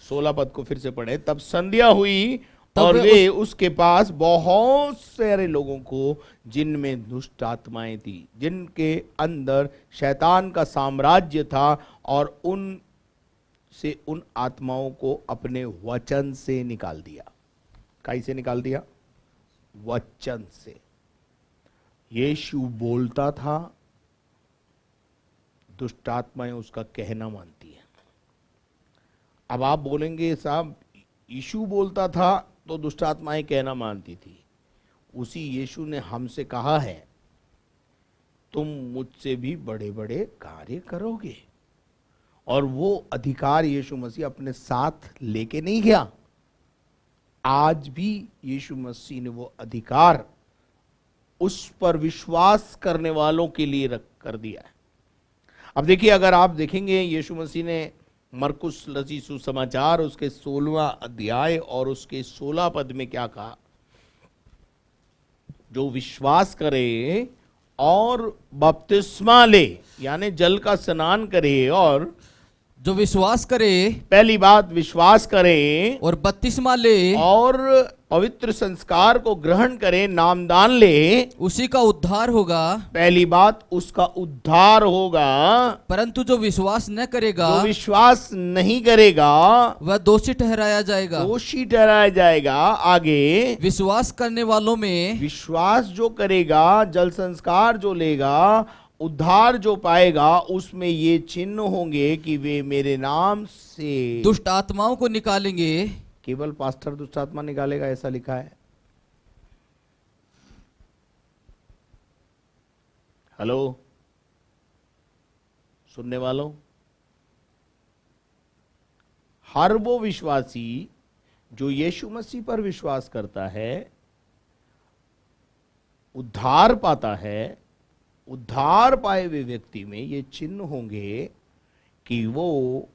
16 पद को फिर से पढ़े। तब संध्या हुई और वे उसके पास बहुत सारे लोगों को, जिनमें दुष्ट आत्माएं थी, जिनके अंदर शैतान का साम्राज्य था, और उन से उन आत्माओं को अपने वचन से निकाल दिया। काई से निकाल दिया? वचन से। यीशु बोलता था, दुष्ट आत्माएं उसका कहना मानती है। अब आप बोलेंगे साहब यीशु बोलता था तो दुष्ट आत्माएं कहना मानती थी। उसी यीशु ने हमसे कहा है, तुम मुझसे भी बड़े बड़े कार्य करोगे। और वो अधिकार यीशु मसीह अपने साथ लेके नहीं गया। आज भी यीशु मसीह ने वो अधिकार उस पर विश्वास करने वालों के लिए रख कर दिया है। अब देखिए, अगर आप देखेंगे यीशु मसीह ने मरकुस रची सुसमाचार उसके 16वां अध्याय और उसके 16 पद में क्या कहा? जो विश्वास करे और बपतिस्मा ले, यानी जल का स्नान करे, और जो विश्वास करे, पहली बात विश्वास करे और बपतिस्मा ले, और पवित्र संस्कार को ग्रहण करे, नामदान ले, उसी का उद्धार होगा। पहली बात उसका उद्धार होगा। परंतु जो विश्वास न करेगा, जो विश्वास नहीं करेगा, वह दोषी ठहराया जाएगा। दोषी ठहराया जाएगा। आगे, विश्वास करने वालों में, विश्वास जो करेगा, जल संस्कार जो लेगा, उद्धार जो पाएगा, उसमें ये चिन्ह होंगे कि वे मेरे नाम से दुष्ट आत्माओं को निकालेंगे। केवल पास्टर दुष्ट आत्मा निकालेगा ऐसा लिखा है? हेलो सुनने वालों, हर वो विश्वासी जो यीशु मसीह पर विश्वास करता है, उद्धार पाता है, उद्धार पाए हुए व्यक्ति में ये चिन्ह होंगे कि वो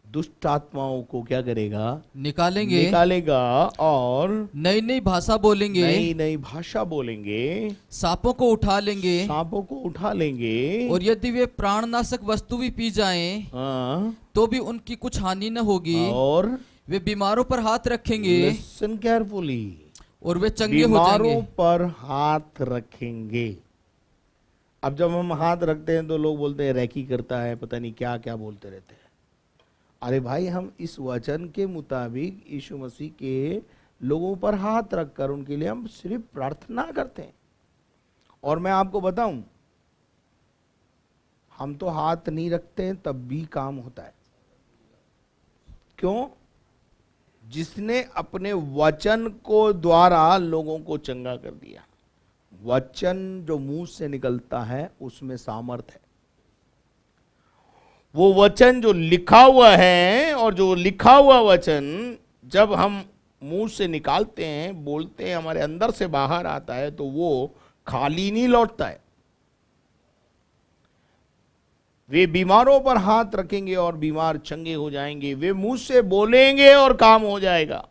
दुष्ट आत्माओं को क्या करेगा? निकालेगा, और नई नई भाषा बोलेंगे, नई नई भाषा बोलेंगे, सांपों को उठा लेंगे, सांपों को उठा लेंगे, और यदि वे प्राणनाशक वस्तु भी पी जाएं, तो भी उनकी कुछ हानि न होगी, और वे बीमारों पर हाथ रखेंगे, लिसन केयरफुली, और वे चंगे हो बीमारों जाएंगे। पर हाथ रखेंगे। अब जब हम हाथ रखते हैं तो लोग बोलते हैं रैकी करता है, पता नहीं क्या क्या बोलते रहते हैं। अरे भाई, हम इस वचन के मुताबिक यीशु मसीह के लोगों पर हाथ रखकर उनके लिए हम सिर्फ प्रार्थना करते हैं। और मैं आपको बताऊं, हम तो हाथ नहीं रखते हैं तब भी काम होता है। क्यों? जिसने अपने वचन को द्वारा लोगों को चंगा कर दिया। वचन जो मुंह से निकलता है उसमें सामर्थ है। वो वचन जो लिखा हुआ है, और जो लिखा हुआ वचन जब हम मुंह से निकालते हैं, बोलते हैं, हमारे अंदर से बाहर आता है, तो वो खाली नहीं लौटता है। वे बीमारों पर हाथ रखेंगे और बीमार चंगे हो जाएंगे। वे मुंह से बोलेंगे और काम हो जाएगा।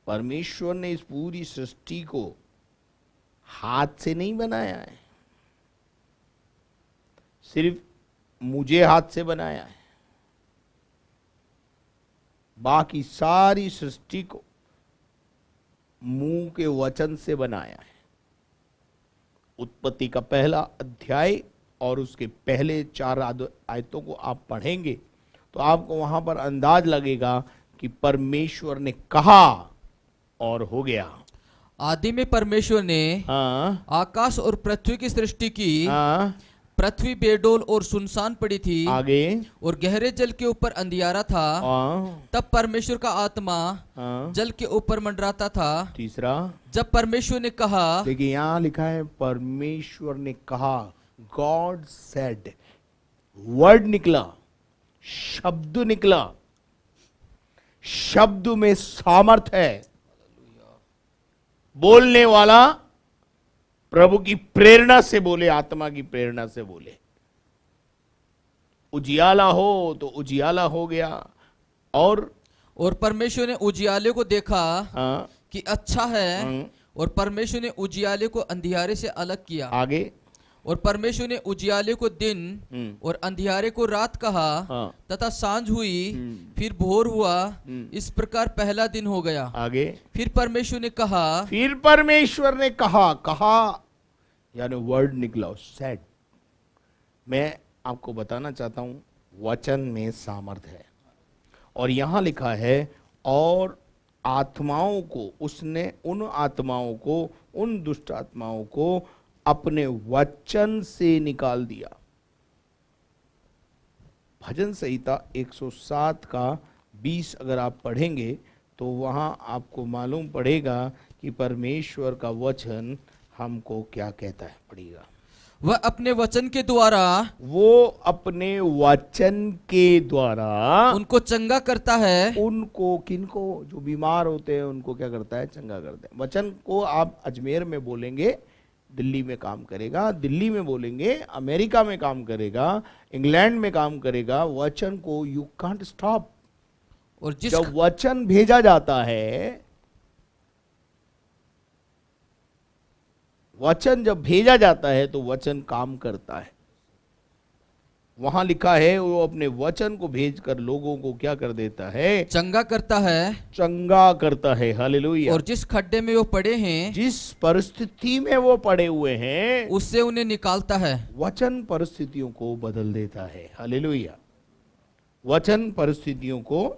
परमेश्वर ने इस पूरी सृष्टि को हाथ से नहीं बनाया है, सिर्फ मुझे हाथ से बनाया है। बाकी सारी सृष्टि को मुंह के वचन से बनाया है। उत्पत्ति का पहला अध्याय और उसके पहले 4 आयतों को आप पढ़ेंगे तो आपको वहां पर अंदाज लगेगा कि परमेश्वर ने कहा और हो गया। आदि में परमेश्वर ने हाँ आकाश और पृथ्वी की सृष्टि की। हाँ, पृथ्वी बेडोल और सुनसान पड़ी थी आगे और गहरे जल के ऊपर अंधियारा था। हाँ, तब परमेश्वर का आत्मा हाँ, जल के ऊपर मंडराता था। तीसरा जब परमेश्वर ने कहा, देखिए यहां लिखा है परमेश्वर ने कहा, गॉड सेड। वर्ड निकला, शब्द निकला, शब्द में सामर्थ है। बोलने वाला प्रभु की प्रेरणा से बोले, आत्मा की प्रेरणा से बोले। उजियाला हो तो उजियाला हो गया। और परमेश्वर ने उजियाले को देखा हाँ, कि अच्छा है, और परमेश्वर ने उजियाले को अंधियारे से अलग किया। आगे और परमेश्वर ने उजियाले को दिन और अंधियारे को रात कहा। हाँ, तथा सांझ हुई, फिर भोर हुआ। इस प्रकार पहला दिन हो गया। आगे फिर परमेश्वर ने कहा, फिर परमेश्वर ने कहा, कहा यानी वर्ड निकला, सेड। मैं आपको बताना चाहता हूं वचन में सामर्थ है। और यहां लिखा है और आत्माओं को उसने, उन आत्माओं को, उन दुष्ट आत्माओं को अपने वचन से निकाल दिया। भजन संहिता 107 का 20 अगर आप पढ़ेंगे तो वहां आपको मालूम पड़ेगा कि परमेश्वर का वचन हमको क्या कहता है। पढ़िएगा, वह अपने वचन के द्वारा, वो अपने वचन के द्वारा उनको चंगा करता है। उनको, किनको, जो बीमार होते हैं उनको क्या करता है, चंगा करता है। वचन को आप अजमेर में बोलेंगे, दिल्ली में काम करेगा। दिल्ली में बोलेंगे, अमेरिका में काम करेगा, इंग्लैंड में काम करेगा। वचन को यू कांट स्टॉप। और जब वचन भेजा जाता है, वचन जब भेजा जाता है तो वचन काम करता है। वहां लिखा है वो अपने वचन को भेजकर लोगों को क्या कर देता है, चंगा करता है। चंगा करता है। हालेलुया। और जिस खड्डे में वो पड़े हैं, जिस परिस्थिति में वो पड़े हुए हैं, उससे उन्हें निकालता है। वचन परिस्थितियों को बदल देता है। हालेलुया। वचन परिस्थितियों को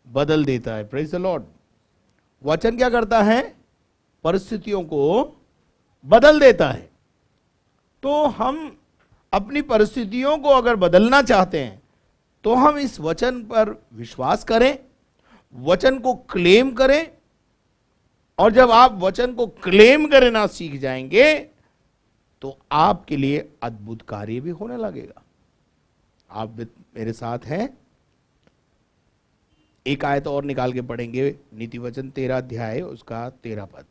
बदल देता है। Praise the Lord. वचन क्या करता है, परिस्थितियों को बदल देता है। तो हम अपनी परिस्थितियों को अगर बदलना चाहते हैं तो हम इस वचन पर विश्वास करें, वचन को क्लेम करें। और जब आप वचन को क्लेम करना सीख जाएंगे तो आपके लिए अद्भुत कार्य भी होने लगेगा। आप मेरे साथ हैं? एक आयत और निकाल के पढ़ेंगे, नीति वचन 13 अध्याय उसका 13 पद।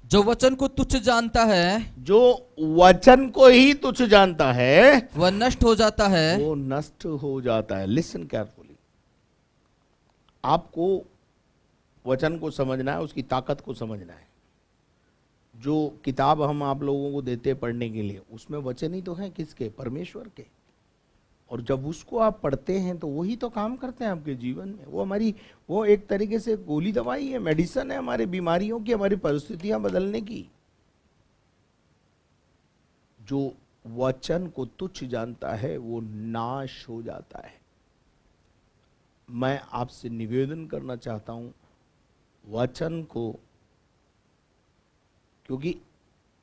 जो वचन को तुच्छ जानता है, जो वचन को ही तुच्छ जानता है, वह नष्ट हो जाता है। वो नष्ट हो जाता है। Listen carefully. आपको वचन को समझना है, उसकी ताकत को समझना है। जो किताब हम आप लोगों को देते हैं पढ़ने के लिए, उसमें वचन ही तो है, किसके, परमेश्वर के। और जब उसको आप पढ़ते हैं तो वही तो काम करते हैं आपके जीवन में। वो हमारी, वो एक तरीके से गोली दवाई है, मेडिसिन है हमारी बीमारियों की, हमारी परिस्थितियां बदलने की। जो वचन को तुच्छ जानता है वो नाश हो जाता है। मैं आपसे निवेदन करना चाहता हूं, वचन को, क्योंकि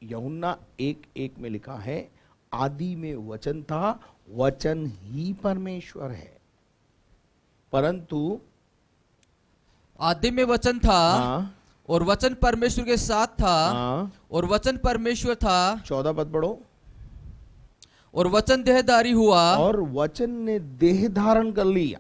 यूहन्ना 1:1 में लिखा है, आदि में वचन था, वचन ही परमेश्वर है। परंतु आदि में वचन था, हाँ, और वचन परमेश्वर के साथ था, हाँ, और वचन परमेश्वर था। 14 पद पढ़ो। और वचन देहधारी हुआ, और वचन ने देह धारण कर लिया।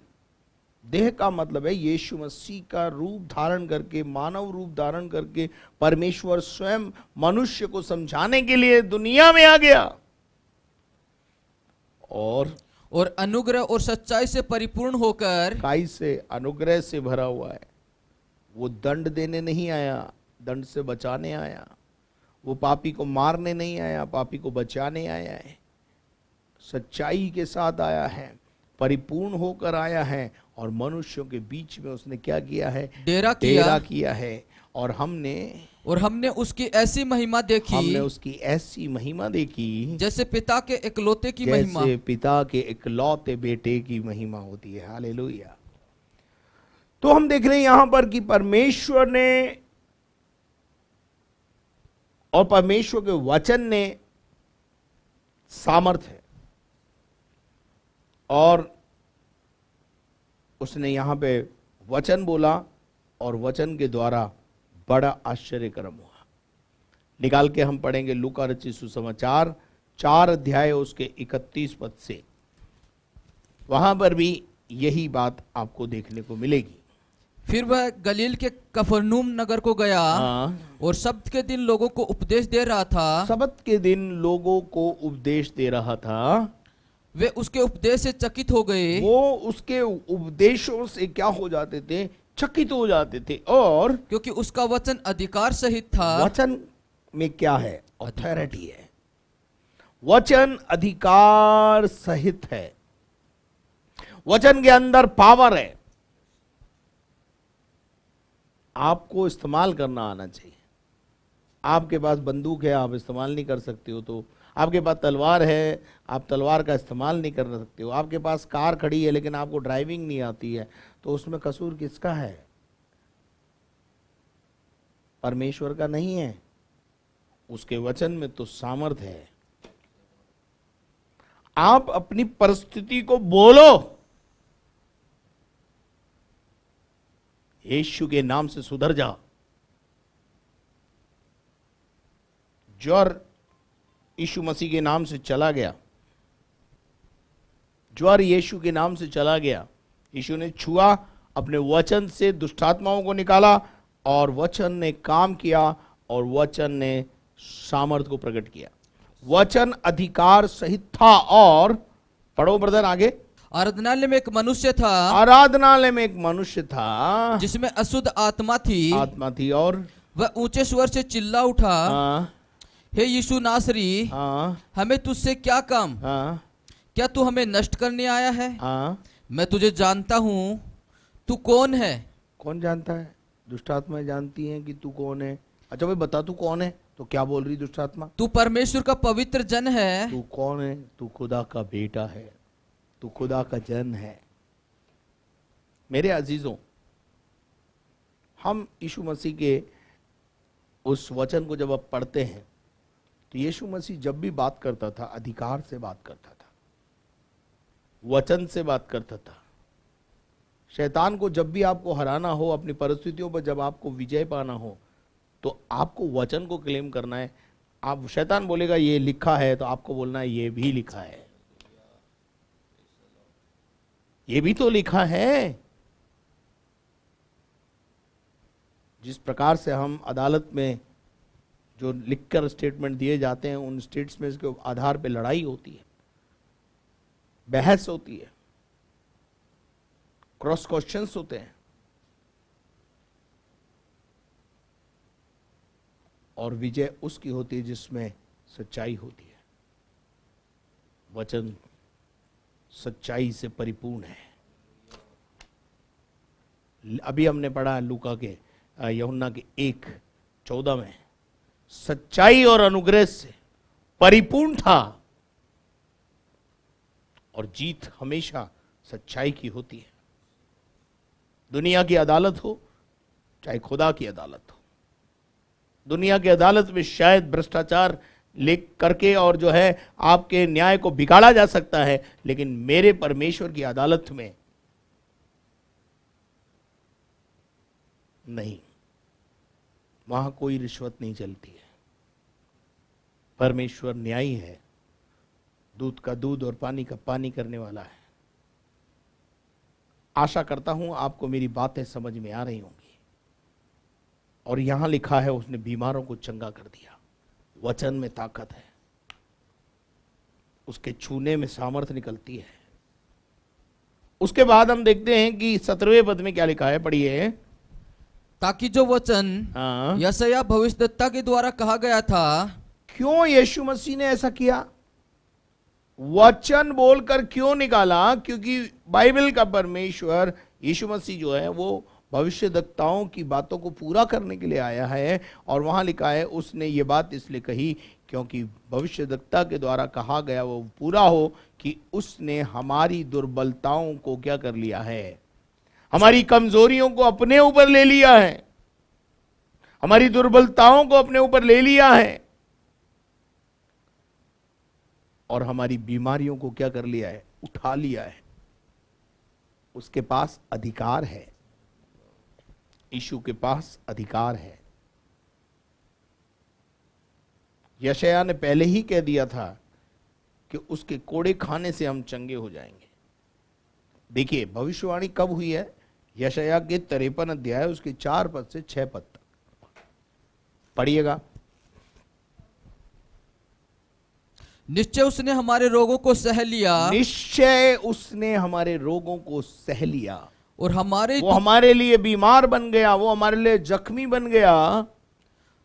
देह का मतलब है यीशु मसीह का रूप धारण करके, मानव रूप धारण करके परमेश्वर स्वयं मनुष्य को समझाने के लिए दुनिया में आ गया। और अनुग्रह और सच्चाई से परिपूर्ण होकर, काई से, अनुग्रह से भरा हुआ है। वो दंड देने नहीं आया, दंड से बचाने आया। वो पापी को मारने नहीं आया, पापी को बचाने आया है। सच्चाई के साथ आया है। परिपूर्ण होकर आया है और मनुष्यों के बीच में उसने क्या किया है? डेरा डेरा किया। किया है। और हमने उसकी ऐसी महिमा देखी उसकी ऐसी महिमा देखी जैसे पिता के इकलौते की महिमा। जैसे पिता के इकलौते बेटे की महिमा होती है। हालेलुया। तो हम देख रहे हैं यहां पर कि परमेश्वर ने और परमेश्वर के वचन ने सामर्थ है, और उसने यहां पे वचन बोला और वचन के द्वारा बड़ा आश्चर्य कर्म हुआ। निकाल के हम पढ़ेंगे लूका रचित सुसमाचार 4 अध्याय उसके 31 पद से। वहां पर भी यही बात आपको देखने को मिलेगी। फिर वह गलील के कफरनूम नगर को गया और सब्त के दिन लोगों को उपदेश दे रहा था। सबत के दिन लोगों को उपदेश दे रहा था। वे उसके उपदेश से चकित हो गए। वो उसके उपदेशों से क्या हो जाते थे? चकित हो जाते थे। और क्योंकि उसका वचन अधिकार सहित था। वचन में क्या है? अथॉरिटी है। वचन अधिकार सहित है। वचन के अंदर पावर है। आपको इस्तेमाल करना आना चाहिए। आपके पास बंदूक है, आप इस्तेमाल नहीं कर सकते हो, तो आपके पास तलवार है, आप तलवार का इस्तेमाल नहीं कर सकते हो। आपके पास कार खड़ी है लेकिन आपको ड्राइविंग नहीं आती है, तो उसमें कसूर किसका है? परमेश्वर का नहीं है। उसके वचन में तो सामर्थ्य है। आप अपनी परिस्थिति को बोलो, यीशु के नाम से सुधर जा। ज्वर यीशु मसीह के नाम से चला गया। ज्वर यीशु के नाम से चला गया। यीशु ने छुआ, अपने वचन से दुष्टात्माओं को निकाला, और वचन ने काम किया, और वचन ने सामर्थ को प्रकट किया। वचन अधिकार सहित था। और पढ़ो ब्रदर आगे। आराधनालय में एक मनुष्य था। आराधनालय में एक मनुष्य था जिसमें अशुद्ध आत्मा थी। और वह ऊंचे स्वर से चिल्ला उठा, हे यीशु नासरी, हमें तुझसे क्या काम? क्या तू हमें नष्ट करने आया है? मैं तुझे जानता हूं, तू कौन है? कौन जानता है? दुष्टात्माएं जानती हैं कि तू कौन है। अच्छा भाई बता, तू कौन है? तो क्या बोल रही दुष्टात्मा? तू परमेश्वर का पवित्र जन है। तू कौन है? तू खुदा का बेटा है, तू खुदा का जन है। मेरे अजीजों, हम यीशु मसीह के उस वचन को जब आप पढ़ते हैं तो यीशु मसीह जब भी बात करता था, अधिकार से बात करता था, वचन से बात करता था। शैतान को जब भी आपको हराना हो, अपनी परिस्थितियों पर जब आपको विजय पाना हो, तो आपको वचन को क्लेम करना है। आप शैतान बोलेगा ये लिखा है, तो आपको बोलना है ये भी लिखा है, ये भी तो लिखा है। जिस प्रकार से हम अदालत में जो लिखकर स्टेटमेंट दिए जाते हैं, उन स्टेटमेंट्स के आधार पे लड़ाई होती है, बहस होती है, क्रॉस क्वेश्चंस होते हैं, और विजय उसकी होती है जिसमें सच्चाई होती है। वचन सच्चाई से परिपूर्ण है। अभी हमने पढ़ा लूका के यूहन्ना के 1:14 में, सच्चाई और अनुग्रह से परिपूर्ण था, और जीत हमेशा सच्चाई की होती है। दुनिया की अदालत हो चाहे खुदा की अदालत हो, दुनिया की अदालत में शायद भ्रष्टाचार लिख करके और जो है आपके न्याय को बिगाड़ा जा सकता है, लेकिन मेरे परमेश्वर की अदालत में नहीं, वहां कोई रिश्वत नहीं चलती है। परमेश्वर न्यायी है, दूध का दूध और पानी का पानी करने वाला है। आशा करता हूं आपको मेरी बातें समझ में आ रही होंगी। और यहां लिखा है उसने बीमारों को चंगा कर दिया। वचन में ताकत है, उसके छूने में सामर्थ्य निकलती है। उसके बाद हम देखते हैं कि 17वें पद में क्या लिखा है, पढ़िए। ताकि जो वचन यशायाह भविष्यद्वक्ता के द्वारा कहा गया था। क्यों यीशु मसीह ने ऐसा किया? वचन बोलकर क्यों निकाला? क्योंकि बाइबल का परमेश्वर यीशु मसीह जो है वो भविष्यद्वक्ताओं की बातों को पूरा करने के लिए आया है। और वहां लिखा है उसने ये बात इसलिए कही क्योंकि भविष्यद्वक्ता के द्वारा कहा गया वो पूरा हो कि उसने हमारी दुर्बलताओं को क्या कर लिया है, हमारी कमजोरियों को अपने ऊपर ले लिया है, हमारी दुर्बलताओं को अपने ऊपर ले लिया है और हमारी बीमारियों को क्या कर लिया है, उठा लिया है। उसके पास अधिकार है, यीशु के पास अधिकार है। यशायाह ने पहले ही कह दिया था कि उसके कोड़े खाने से हम चंगे हो जाएंगे। देखिए भविष्यवाणी कब हुई है? यशायाह के 53 अध्याय उसके 4 पद से 6 पद तक पढ़िएगा। निश्चय उसने हमारे रोगों को सह लिया, निश्चय उसने हमारे रोगों को सह लिया, और हमारे वो हमारे लिए बीमार बन गया, वो हमारे लिए जख्मी बन गया,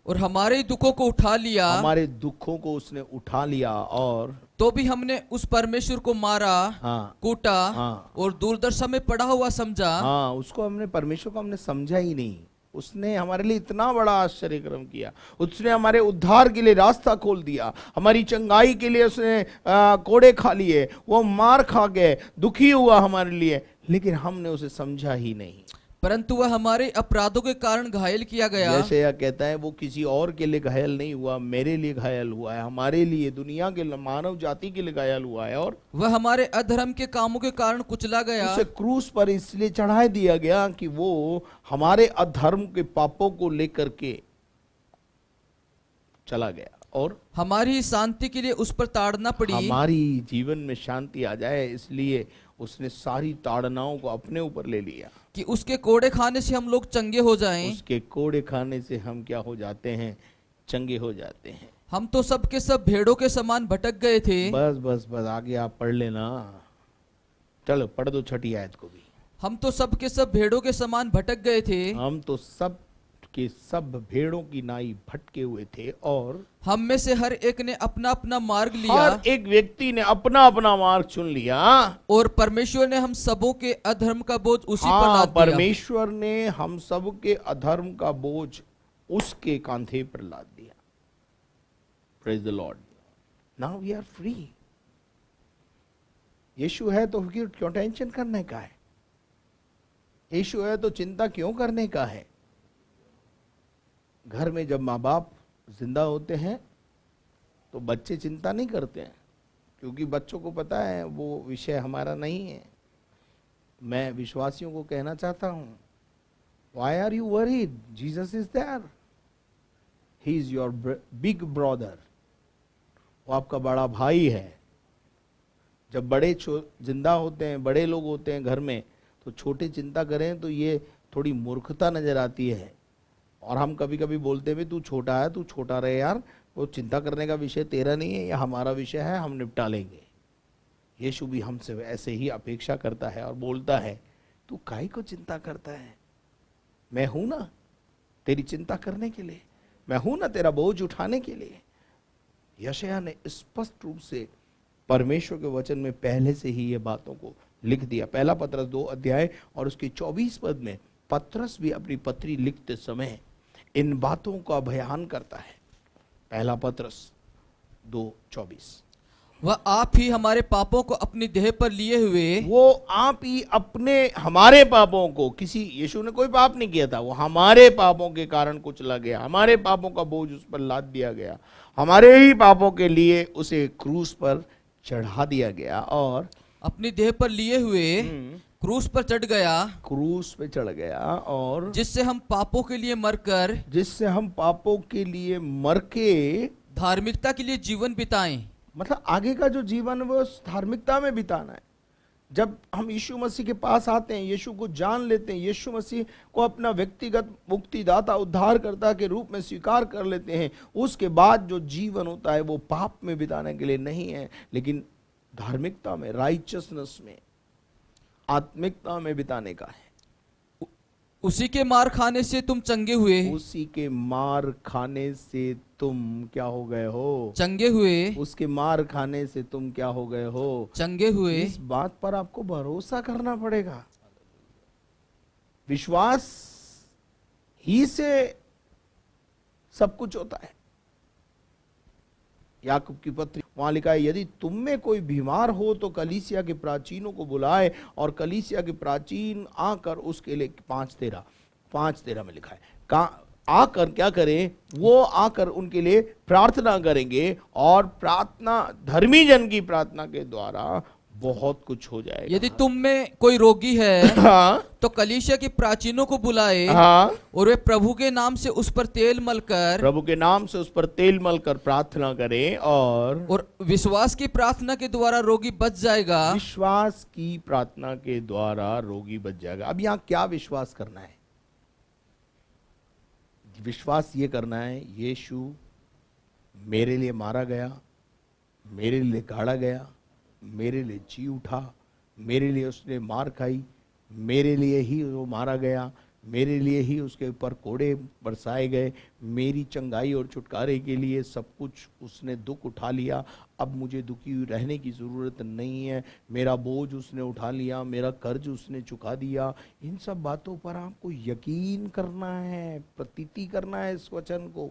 और हमारे दुखों को उठा लिया। हमारे दुखों को उसने उठा लिया। और तो भी हमने उस परमेश्वर को मारा, हाँ कूटा हाँ और दुर्दशा में पड़ा हुआ समझा। हाँ, उसको हमने, परमेश्वर को हमने समझा ही नहीं। उसने हमारे लिए इतना बड़ा आश्चर्य कर्म किया, उसने हमारे उद्धार के लिए रास्ता खोल दिया, हमारी चंगाई के लिए उसने कोड़े खा लिए, वो मार खा गए, दुखी हुआ हमारे लिए, लेकिन हमने उसे समझा ही नहीं। परंतु वह हमारे अपराधों के कारण घायल किया गया। जैसे यह कहता है वो किसी और के लिए घायल नहीं हुआ, मेरे लिए घायल हुआ है, हमारे लिए, दुनिया के मानव जाति के लिए घायल हुआ है। और वह हमारे अधर्म के कामों के कारण कुचला गया। उसे क्रूस पर इसलिए चढ़ा दिया गया कि वो हमारे अधर्म के पापों को लेकर के चला गया और हमारी शांति के लिए उस पर ताड़ना पड़ी। हमारी जीवन में शांति आ जाए, इसलिए उसने सारी ताड़नाओं को अपने ऊपर ले लिया कि उसके कोड़े खाने से हम लोग चंगे हो जाएं। उसके कोड़े खाने से हम क्या हो जाते हैं, चंगे हो जाते हैं। हम तो सब के सब भेड़ों के समान भटक गए थे। बस बस बस, आगे आप पढ़ लेना। चलो पढ़ दो 6 आयत को भी। हम तो सब के सब भेड़ों के समान भटक गए थे। हम तो सब के सब भेड़ों की नाई भटके हुए थे और हम में से हर एक ने अपना अपना मार्ग लिया। हर एक व्यक्ति ने अपना अपना मार्ग चुन लिया और परमेश्वर ने हम सबों के अधर्म का बोझ उसी पर लाद दिया। परमेश्वर ने हम सब के अधर्म का बोझ उसके कांधे पर लाद दिया। Praise the Lord. Now we are free. यीशु है तो क्यों टेंशन करने का है? यीशु है तो चिंता क्यों करने का है? घर में जब माँ बाप जिंदा होते हैं तो बच्चे चिंता नहीं करते हैं, क्योंकि बच्चों को पता है वो विषय हमारा नहीं है। मैं विश्वासियों को कहना चाहता हूं, why are you worried? Jesus is there, he is your big brother. वो आपका बड़ा भाई है। जब बड़े जिंदा होते हैं, बड़े लोग होते हैं घर में, तो छोटे चिंता करें तो ये थोड़ी मूर्खता नजर आती है। और हम कभी कभी बोलते हैं तू छोटा है, तू छोटा रहे यार, वो चिंता करने का विषय तेरा नहीं है, ये हमारा विषय है, हम निपटा लेंगे। यीशु भी हमसे ऐसे ही अपेक्षा करता है और बोलता है तू काहे को चिंता करता है? मैं हूं ना तेरी चिंता करने के लिए, मैं हूं ना तेरा बोझ उठाने के लिए। यशायाह ने स्पष्ट रूप से परमेश्वर के वचन में पहले से ही ये बातों को लिख दिया। पहला पत्रस 2 अध्याय और उसके 24 पद में पत्रस भी अपनी पत्री लिखते समय इन बातों का बयान करता है। पहला पत्रस 2:24। वह आप ही हमारे पापों को अपनी देह पर लिए हुए। वो आप ही अपने हमारे पापों को, किसी यीशु ने कोई पाप नहीं किया था, वो हमारे पापों के कारण कुचला गया, हमारे पापों का बोझ उस पर लाद दिया गया, हमारे ही पापों के लिए उसे क्रूस पर चढ़ा दिया गया और अपनी देह पर लिए हुए क्रूस पर चढ़ गया। क्रूस पे चढ़ गया और जिससे हम पापों के लिए मरकर, जिससे हम पापों के लिए मर के धार्मिकता के लिए जीवन बिताएं। मतलब आगे का जो जीवन वो धार्मिकता में बिताना है। जब हम यीशु मसीह के पास आते हैं, यीशु को जान लेते हैं, यीशु मसीह को अपना व्यक्तिगत मुक्तिदाता उद्धारकर्ता के रूप में स्वीकार कर लेते हैं, उसके बाद जो जीवन होता है वो पाप में बिताने के लिए नहीं है, लेकिन धार्मिकता में, राइचसनेस में, आत्मिकता में बिताने का है। उसी के मार खाने से तुम चंगे हुए, उसी के मार खाने से तुम क्या हो गए हो? चंगे हुए, उसके मार खाने से तुम क्या हो गए हो? चंगे हुए। इस बात पर आपको भरोसा करना पड़ेगा। विश्वास ही से सब कुछ होता है। याकूब की पत्री वहां लिखा है, यदि तुम में कोई बीमार हो तो कलीसिया के प्राचीनों को बुलाए और कलीसिया के प्राचीन आकर उसके लिए 5:13 में लिखा है, आकर क्या करें? वो आकर उनके लिए प्रार्थना करेंगे और प्रार्थना, धर्मी जन की प्रार्थना के द्वारा बहुत कुछ हो जाएगा। यदि तुम में कोई रोगी है हाँ तो कलीसिया के प्राचीनों को बुलाए हाँ, और वे प्रभु के नाम से उस पर तेल मलकर प्रभु के नाम से उस पर तेल मलकर प्रार्थना करें और विश्वास की प्रार्थना के द्वारा रोगी बच जाएगा। विश्वास की प्रार्थना के द्वारा रोगी बच जाएगा। अब यहां क्या विश्वास करना है? विश्वास ये करना है, यीशु मेरे लिए मारा गया, मेरे लिए गाड़ा गया, मेरे लिए जी उठा, मेरे लिए उसने मार खाई, मेरे लिए ही वो मारा गया, मेरे लिए ही उसके ऊपर कोड़े बरसाए गए, मेरी चंगाई और छुटकारे के लिए सब कुछ उसने दुख उठा लिया। अब मुझे दुखी रहने की ज़रूरत नहीं है, मेरा बोझ उसने उठा लिया, मेरा कर्ज उसने चुका दिया। इन सब बातों पर आपको यकीन करना है, प्रतीति करना है इस वचन को।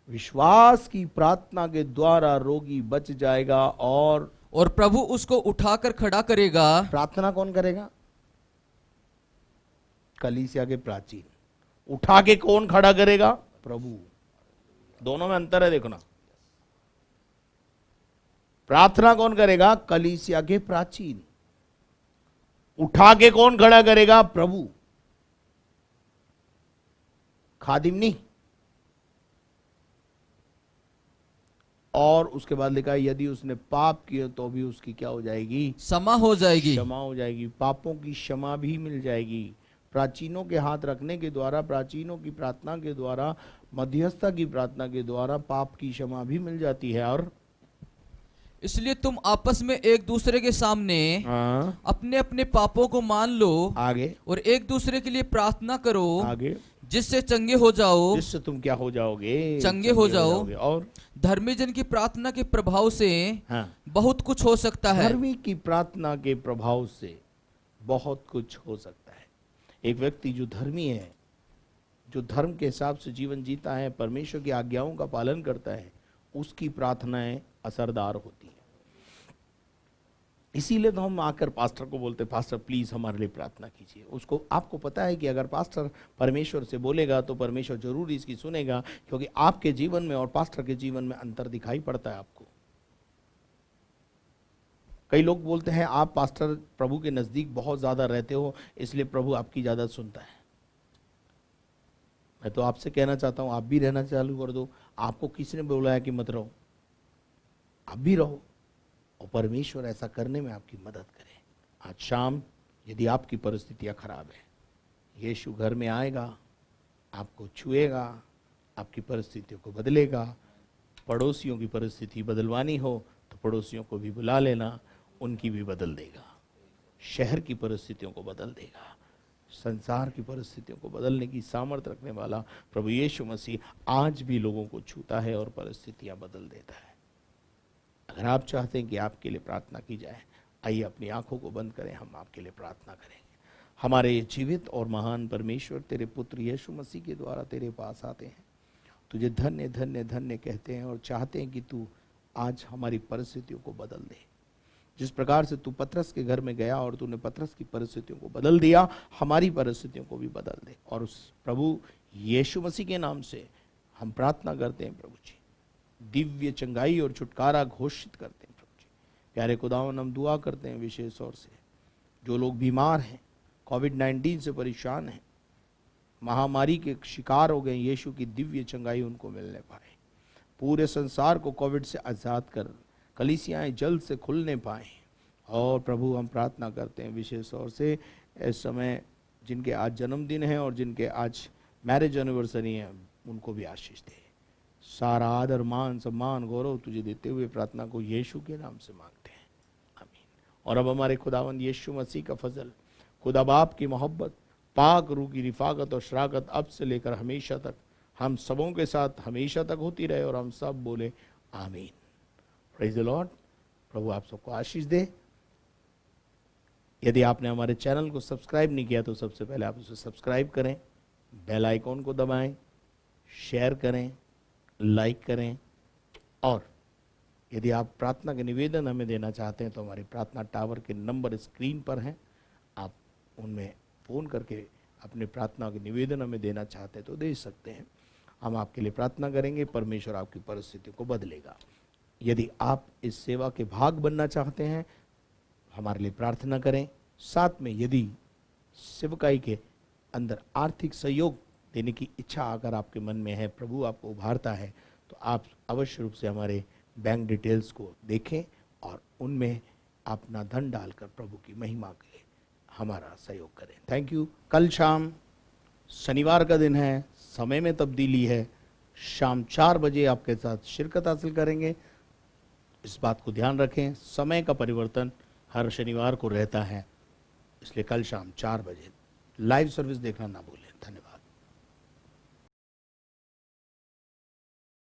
विश्वास की प्रार्थना के द्वारा रोगी बच जाएगा और प्रभु उसको उठाकर खड़ा करेगा। प्रार्थना कौन करेगा? कलीसिया के प्राचीन। उठा के कौन खड़ा करेगा? प्रभु। दोनों में अंतर है, देखो ना। प्रार्थना कौन करेगा? कलीसिया के प्राचीन। उठा के कौन खड़ा करेगा? प्रभु। खादिम नहीं। और उसके बाद लिखा है, यदि उसने पाप किया तो भी उसकी क्या हो जाएगी? क्षमा हो जाएगी। क्षमा हो जाएगी। पापों की क्षमा भी मिल जाएगी। प्राचीनों के हाथ रखने के द्वारा, प्राचीनों की प्रार्थना के द्वारा, मध्यस्थता की प्रार्थना के द्वारा पाप की क्षमा भी मिल जाती है। और इसलिए तुम आपस में एक दूसरे के सामने अपने अपने पापों को मान लो आगे और एक दूसरे के लिए प्रार्थना करो, आगे जिससे चंगे हो जाओ। जिससे तुम क्या हो जाओगे? चंगे हो जाओ। जाओगे। और धर्मी जन की प्रार्थना के प्रभाव से बहुत कुछ हो सकता है। धर्मी की प्रार्थना के प्रभाव से बहुत कुछ हो सकता है। एक व्यक्ति जो धर्मी है, जो धर्म के हिसाब से जीवन जीता है, परमेश्वर की आज्ञाओं का पालन करता है, उसकी प्रार्थनाएं असरदार होती हैं। इसीलिए तो हम आकर पास्टर को बोलते, पास्टर प्लीज हमारे लिए प्रार्थना कीजिए। उसको, आपको पता है कि अगर पास्टर परमेश्वर से बोलेगा तो परमेश्वर जरूर इसकी सुनेगा, क्योंकि आपके जीवन में और पास्टर के जीवन में अंतर दिखाई पड़ता है आपको। कई लोग बोलते हैं आप पास्टर प्रभु के नजदीक बहुत ज्यादा रहते हो, इसलिए प्रभु आपकी ज्यादा सुनता है। मैं तो आपसे कहना चाहता हूं, आप भी रहना चालू कर दो। आपको किसने बोला है कि मत रहो? आप भी रहो और परमेश्वर ऐसा करने में आपकी मदद करे। आज शाम यदि आपकी परिस्थितियां खराब है, यीशु घर में आएगा, आपको छुएगा, आपकी परिस्थितियों को बदलेगा। पड़ोसियों की परिस्थिति बदलवानी हो तो पड़ोसियों को भी बुला लेना, उनकी भी बदल देगा। शहर की परिस्थितियों को बदल देगा। संसार की परिस्थितियों को बदलने की सामर्थ्य रखने वाला प्रभु यीशु मसीह आज भी लोगों को छूता है और परिस्थितियां बदल देता है। अगर आप चाहते हैं कि आपके लिए प्रार्थना की जाए, आइए अपनी आंखों को बंद करें, हम आपके लिए प्रार्थना करेंगे। हमारे जीवित और महान परमेश्वर, तेरे पुत्र यीशु मसीह के द्वारा तेरे पास आते हैं, तुझे धन्य धन्य धन्य कहते हैं और चाहते हैं कि तू आज हमारी परिस्थितियों को बदल दे। जिस प्रकार से तू पतरस के घर में गया और तूने पतरस की परिस्थितियों को बदल दिया, हमारी परिस्थितियों को भी बदल दे। और उस प्रभु यीशु मसीह के नाम से हम प्रार्थना करते हैं प्रभु जी, दिव्य चंगाई और छुटकारा घोषित करते हैं प्रभु जी। प्यारे खुदावन, हम दुआ करते हैं विशेष तौर से जो लोग बीमार हैं, कोविड-19 से परेशान हैं, महामारी के शिकार हो गए, यीशु की दिव्य चंगाई उनको मिलने पाए। पूरे संसार को कोविड से आज़ाद कर कलीसियाएं जल्द से खुलने पाएँ। और प्रभु हम प्रार्थना करते हैं विशेष तौर से इस समय जिनके आज जन्मदिन है और जिनके आज मैरिज एनिवर्सरी है, उनको भी आशीष दे। सारा आदर, मान, सम्मान, गौरव तुझे देते हुए प्रार्थना को यीशु के नाम से मांगते हैं, आमीन। और अब हमारे खुदावंद यीशु मसीह का फजल, खुदा बाप की मोहब्बत पाक रूह की रिफाकत और शराकत अब से लेकर हमेशा तक हम सबों के साथ हमेशा तक होती रहे। और हम सब बोले आमीन। Praise the Lord. प्रभु आप सबको आशीष दे। यदि आपने हमारे चैनल को सब्सक्राइब नहीं किया तो सबसे पहले आप उसे सब्सक्राइब करें, बेल आइकॉन को दबाएं, शेयर करें, लाइक करें। और यदि आप प्रार्थना के निवेदन हमें देना चाहते हैं तो हमारे प्रार्थना टावर के नंबर स्क्रीन पर हैं, आप उनमें फ़ोन करके अपने प्रार्थना के निवेदन हमें देना चाहते हैं तो दे सकते हैं। हम आपके लिए प्रार्थना करेंगे, परमेश्वर आपकी परिस्थिति को बदलेगा। यदि आप इस सेवा के भाग बनना चाहते हैं, हमारे लिए प्रार्थना करें। साथ में यदि सेवकाई के अंदर आर्थिक सहयोग देने की इच्छा अगर आपके मन में है, प्रभु आपको उभारता है, तो आप अवश्य रूप से हमारे बैंक डिटेल्स को देखें और उनमें अपना धन डालकर प्रभु की महिमा के लिए हमारा सहयोग करें। Thank you. कल शाम शनिवार का दिन है, समय में तब्दीली है। शाम 4 बजे आपके साथ शिरकत हासिल करेंगे। इस बात को ध्यान रखें, समय का परिवर्तन हर शनिवार को रहता है, इसलिए कल शाम 4 बजे लाइव सर्विस देखना ना भूलें।